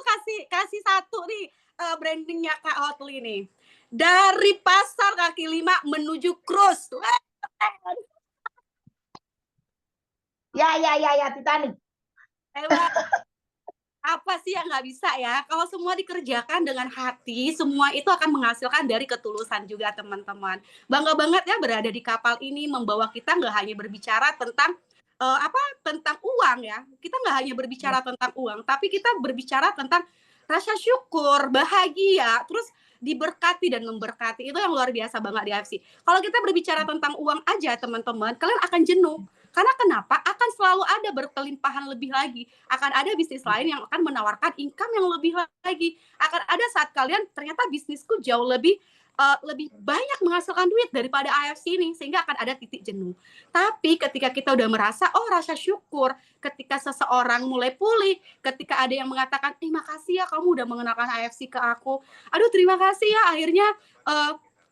kasih satu nih brandingnya Kak Hotli nih. Dari pasar kaki 5 menuju cruise. Ya, Titanic. Apa sih yang nggak bisa ya? Kalau semua dikerjakan dengan hati, semua itu akan menghasilkan dari ketulusan juga teman-teman. Bangga banget ya berada di kapal ini, membawa kita nggak hanya berbicara tentang tentang uang ya. Kita nggak hanya berbicara tentang uang, tapi kita berbicara tentang rasa syukur, bahagia, terus diberkati dan memberkati. Itu yang luar biasa banget di AFC. Kalau kita berbicara tentang uang aja teman-teman, kalian akan jenuh. Karena kenapa? Akan selalu ada berkelimpahan lebih lagi. Akan ada bisnis lain yang akan menawarkan income yang lebih lagi. Akan ada saat kalian ternyata bisnisku jauh lebih banyak menghasilkan duit daripada AFC ini, sehingga akan ada titik jenuh. Tapi ketika kita udah merasa, rasa syukur, ketika seseorang mulai pulih, ketika ada yang mengatakan, terima kasih ya kamu udah mengenalkan AFC ke aku. Aduh terima kasih ya, akhirnya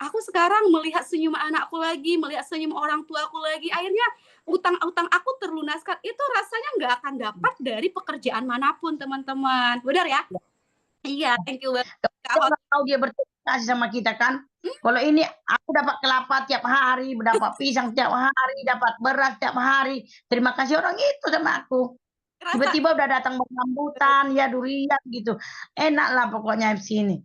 aku sekarang melihat senyum anakku lagi, melihat senyum orang tuaku lagi, akhirnya utang-utang aku terlunaskan. Itu rasanya nggak akan dapat dari pekerjaan manapun teman-teman. Benar ya? Iya, thank you banget. Kalau dia berterima kasih sama kita kan, kalau ini aku dapat kelapa tiap hari, dapat pisang tiap hari, dapat beras tiap hari, terima kasih orang itu sama aku. Tiba-tiba udah datang rambutan, ya durian gitu, enak lah pokoknya di sini.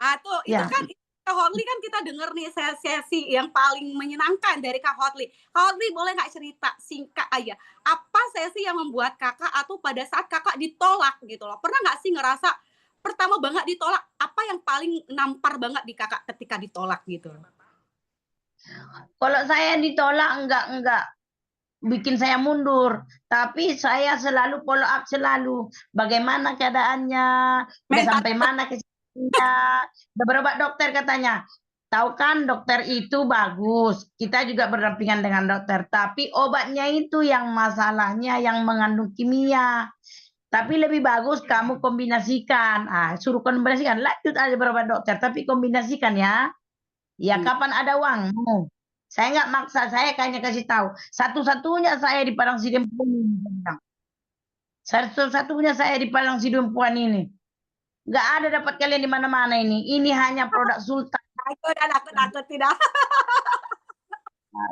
Tuh, itu kan Kak Hotli kan kita denger nih sesi yang paling menyenangkan dari Kak Hotli. Kak Hotli boleh nggak cerita singkat aja, apa sesi yang membuat kakak atau pada saat kakak ditolak gitu loh, pernah nggak sih ngerasa pertama banget ditolak, apa yang paling nampar banget di kakak ketika ditolak gitu? Kalau saya ditolak enggak bikin saya mundur, tapi saya selalu follow up selalu. Bagaimana keadaannya? Udah sampai mana kesininya? Beberapa dokter katanya, tahu kan dokter itu bagus. Kita juga berdampingan dengan dokter, tapi obatnya itu yang masalahnya yang mengandung kimia. Tapi lebih bagus kamu kombinasikan. Suruh kombinasikan. Lanjut aja beberapa dokter, tapi kombinasikan ya. Ya kapan ada uangmu. Saya nggak maksa, saya hanya kasih tahu. Satu-satunya saya di Padang Sidempuan ini. Satu-satunya saya di Padang Sidempuan ini. Nggak ada dapat kalian di mana-mana ini. Ini hanya produk Sultan. Aku takut tidak.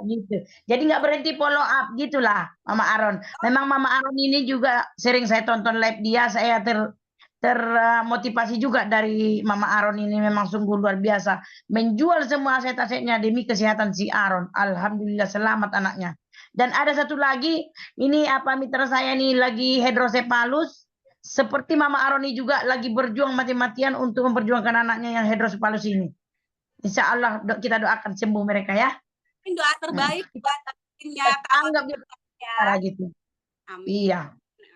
gitu. Jadi nggak berhenti follow up gitulah Mama Aron. Memang Mama Aron ini juga sering saya tonton live dia, saya termotivasi juga dari Mama Aron ini, memang sungguh luar biasa. Menjual semua aset-asetnya demi kesehatan si Aron. Alhamdulillah selamat anaknya. Dan ada satu lagi, ini apa mitra saya nih lagi hidrosepalus. Seperti Mama Aron ini juga lagi berjuang mati-matian untuk memperjuangkan anaknya yang hidrosepalus ini. Insya Allah kita doakan sembuh mereka ya. Doa terbaik buat timnya Anggap dia cara gitu. Amin. Iya.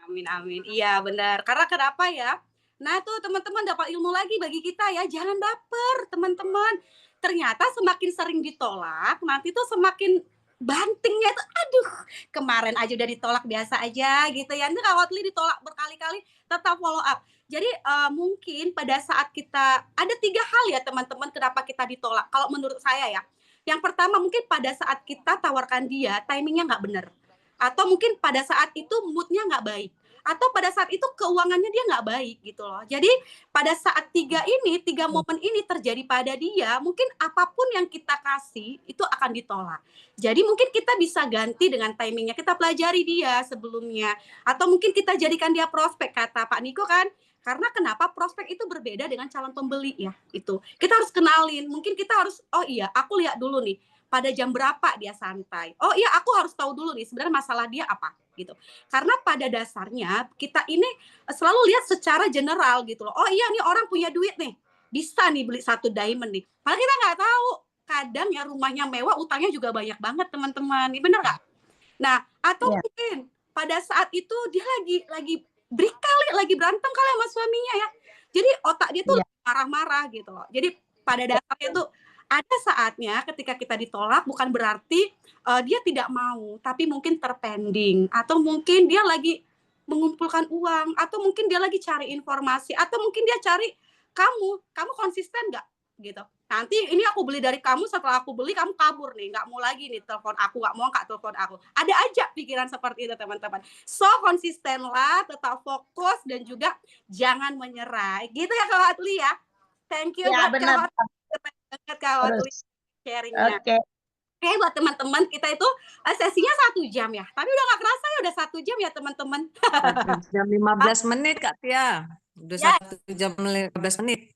Amin, amin. Iya, benar. Karena kenapa ya? Nah, tuh teman-teman dapat ilmu lagi bagi kita ya. Jangan baper, teman-teman. Ternyata semakin sering ditolak, nanti tuh semakin bantingnya tuh, aduh, kemarin aja udah ditolak biasa aja gitu ya. Nanti kalau ditolak berkali-kali, tetap follow up. Jadi mungkin pada saat kita, ada 3 hal ya teman-teman kenapa kita ditolak. Kalau menurut saya ya. Yang pertama mungkin pada saat kita tawarkan dia, timingnya nggak benar. Atau mungkin pada saat itu moodnya nggak baik, atau pada saat itu keuangannya dia nggak baik gitu loh. Jadi pada saat 3 momen ini terjadi pada dia, mungkin apapun yang kita kasih itu akan ditolak. Jadi mungkin kita bisa ganti dengan timingnya, kita pelajari dia sebelumnya, atau mungkin kita jadikan dia prospek, kata Pak Niko kan. Karena kenapa prospek itu berbeda dengan calon pembeli ya, itu kita harus kenalin. Mungkin kita harus, oh iya aku lihat dulu nih pada jam berapa dia santai. Oh iya, aku harus tahu dulu nih sebenarnya masalah dia apa gitu. Karena pada dasarnya kita ini selalu lihat secara general gitu loh. Oh iya, nih orang punya duit nih, bisa nih beli 1 diamond nih. Padahal kita nggak tahu. Kadang ya rumahnya mewah, utangnya juga banyak banget teman-teman. Ini bener nggak? Nah, atau mungkin pada saat itu dia lagi break kali, lagi berantem kali sama suaminya ya. Jadi otak dia tuh marah-marah gitu loh. Jadi pada dasarnya tuh ada saatnya ketika kita ditolak bukan berarti dia tidak mau, tapi mungkin terpending, atau mungkin dia lagi mengumpulkan uang, atau mungkin dia lagi cari informasi, atau mungkin dia cari kamu konsisten nggak gitu. Nanti ini aku beli dari kamu, setelah aku beli kamu kabur nih, nggak mau lagi nih telepon aku, nggak mau angkat telepon aku. Ada aja pikiran seperti itu teman-teman. So konsistenlah, tetap fokus dan juga jangan menyerah. Gitu ya Kak Watli ya. Thank you buat Kak Watli sharingnya. Oke, buat teman-teman kita itu sesinya 1 jam ya. Tapi udah nggak kerasa ya udah 1 jam ya teman-teman. 1 jam 15 menit Kak Tia. Udah 1 jam 15 menit.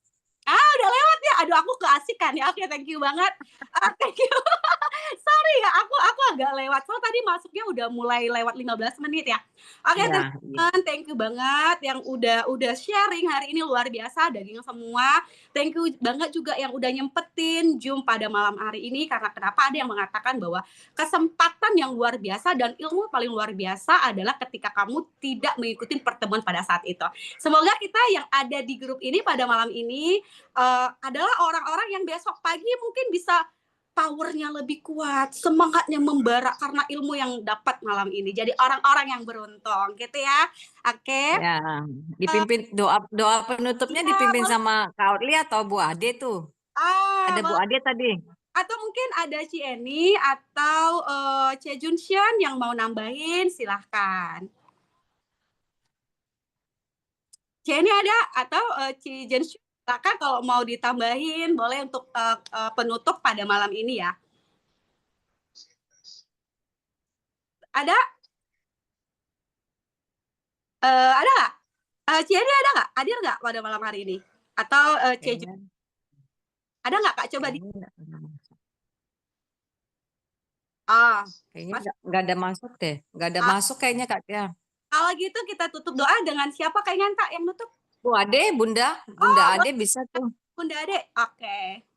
Udah lewat ya. Aduh, aku keasikan ya. Oke, thank you banget. Thank you. Sorry ya, aku agak lewat. So tadi masuknya udah mulai lewat 15 menit ya. Oke, teman-teman, thank you banget yang udah sharing hari ini, luar biasa, daging semua. Thank you banget juga yang udah nyempetin Zoom pada malam hari ini, karena kenapa ada yang mengatakan bahwa kesempatan yang luar biasa dan ilmu paling luar biasa adalah ketika kamu tidak mengikuti pertemuan pada saat itu. Semoga kita yang ada di grup ini pada malam ini adalah orang-orang yang besok pagi mungkin bisa powernya lebih kuat, semangatnya membara karena ilmu yang dapat malam ini. Jadi orang-orang yang beruntung, gitu ya. Oke. Ya, dipimpin doa penutupnya dipimpin sama Kak Outli atau Bu Ade tuh. Ada Bu Ade tadi. Atau mungkin ada Ci Eni atau Cie Junshan yang mau nambahin, silahkan. Ci Eni ada atau Ci Junshan? Silakan kalau mau ditambahin, boleh untuk penutup pada malam ini ya. Ada? Ada nggak? Ciani ada nggak? Hadir nggak pada malam hari ini? Atau Ceju? Ada nggak Kak? Coba di. Kayaknya nggak ada masuk deh. Nggak ada masuk kayaknya Kak Tia. Kalau gitu kita tutup doa dengan siapa kayaknya Kak yang nutup? Bu Ade, Bunda Ade bisa tuh. Bunda Ade, oke.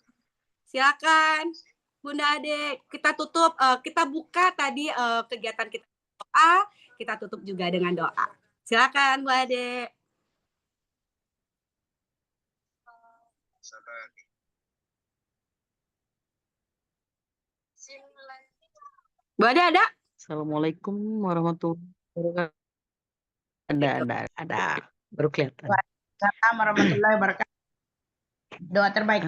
Silakan, Bunda Ade. Kita tutup, kita buka tadi kegiatan kita doa, kita tutup juga dengan doa. Silakan, Bu Ade. Bu Ade ada? Assalamualaikum warahmatullahi wabarakatuh. Ada. Baru kelihatan. Assalamualaikum warahmatullahi wabarakatuh. Doa terbaik.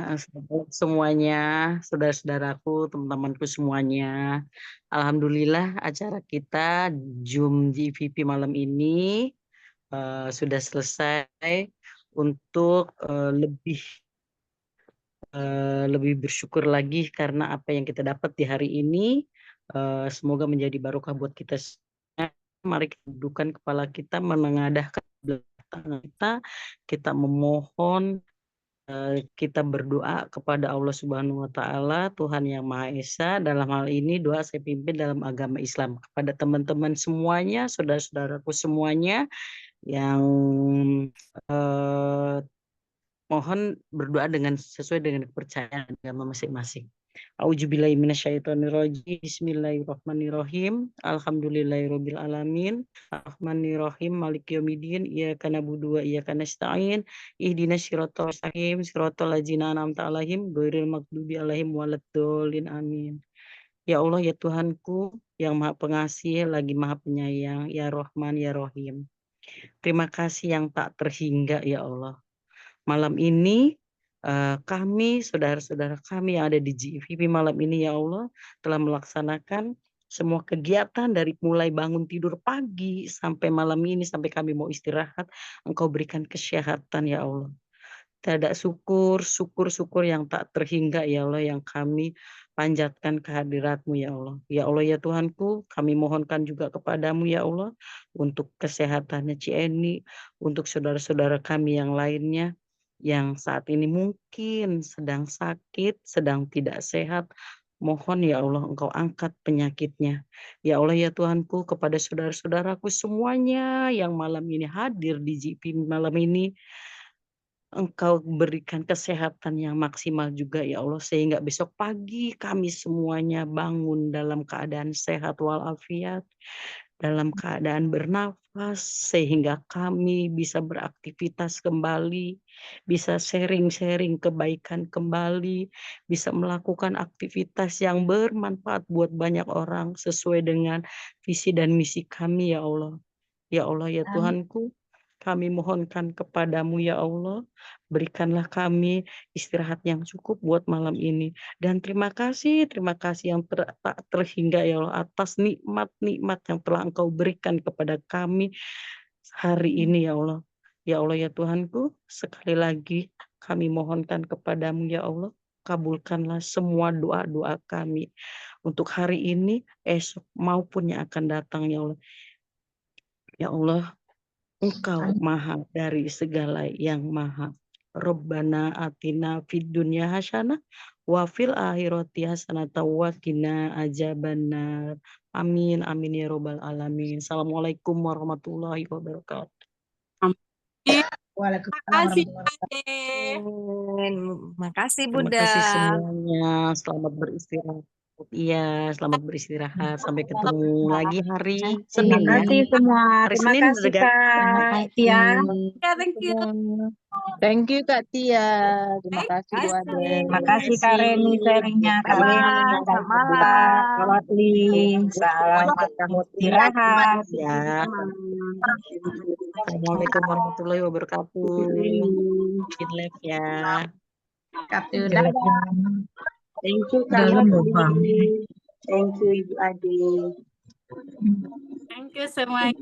Semuanya, saudara-saudaraku, teman-temanku semuanya. Alhamdulillah acara kita Zoom GVP malam ini sudah selesai untuk lebih bersyukur lagi karena apa yang kita dapat di hari ini. Semoga menjadi barokah buat kita semua. Mari kita dudukkan kepala kita, menengadahkan tangan kita memohon, kita berdoa kepada Allah Subhanahu wa Ta'ala, Tuhan Yang Maha Esa. Dalam hal ini doa saya pimpin dalam agama Islam kepada teman-teman semuanya, saudara-saudaraku semuanya yang mohon berdoa sesuai dengan kepercayaan agama masing-masing. A'udzubillahi minasyaitonirrajim. Bismillahirrahmanirrahim. Alhamdulillahirabbil alamin. Arrahmanirrahim. Maliki yaumiddin. Iyyaka na'budu wa iyyaka nasta'in. Ihdinas siratal mustaqim. Siratal ladzina an'amta 'alaihim ghairil maghdubi 'alaihim waladdallin. Amin. Ya Allah, ya Tuhanku yang Maha Pengasih lagi Maha Penyayang, ya Rahman, ya Rahim. Terima kasih yang tak terhingga ya Allah. Malam ini kami, saudara-saudara kami yang ada di GVP malam ini ya Allah telah melaksanakan semua kegiatan dari mulai bangun tidur pagi sampai malam ini, sampai kami mau istirahat. Engkau berikan kesehatan ya Allah. Tidak syukur yang tak terhingga ya Allah yang kami panjatkan kehadirat-Mu ya Allah. Ya Allah ya Tuhanku, kami mohonkan juga kepadamu ya Allah untuk kesehatannya Cieni, untuk saudara-saudara kami yang lainnya yang saat ini mungkin sedang sakit, sedang tidak sehat. Mohon ya Allah Engkau angkat penyakitnya. Ya Allah ya Tuhanku, kepada saudara-saudaraku semuanya yang malam ini hadir di GP malam ini, Engkau berikan kesehatan yang maksimal juga ya Allah, sehingga besok pagi kami semuanya bangun dalam keadaan sehat walafiat, dalam keadaan bernafas, sehingga kami bisa beraktivitas kembali, bisa sharing-sharing kebaikan kembali, bisa melakukan aktivitas yang bermanfaat buat banyak orang sesuai dengan visi dan misi kami ya Allah. Ya Allah ya Tuhanku, kami mohonkan kepadamu ya Allah, berikanlah kami istirahat yang cukup buat malam ini. Dan terima kasih yang tak terhingga ya Allah atas nikmat-nikmat yang telah Engkau berikan kepada kami hari ini ya Allah. Ya Allah ya Tuhanku, sekali lagi kami mohonkan kepadamu ya Allah, kabulkanlah semua doa-doa kami untuk hari ini, esok maupun yang akan datang ya Allah. Ya Allah, Engkau maha dari segala yang maha. Rabbana atina fid dunya hasanah wa fil akhirati hasanah wa qina adzabannar. Amin amin ya rabbal alamin. Assalamualaikum warahmatullahi wabarakatuh. Amin. Waalaikumsalam Makasih warahmatullahi Ade. Makasih Terima Bunda. kasih semuanya. Selamat beristirahat. Iya, selamat beristirahat. Sampai ketemu lagi hari Senin Terima ya. kasih semua. Hari Terima Senin kasih udah Kak Tia. Ya, thank you. Thank you Kak Tia. Terima Thank kasih Bu Ade. Terima kasih Kak Reni sharingnya. Kak Sama, Reni. selamat malam. Selamat Selamat istirahat. Ya. Assalamualaikum warahmatullahi wabarakatuh. Bikin live ya. Thank you Kak Dalam Yati. lubang. Thank you Ibu Ade. Thank you semuanya.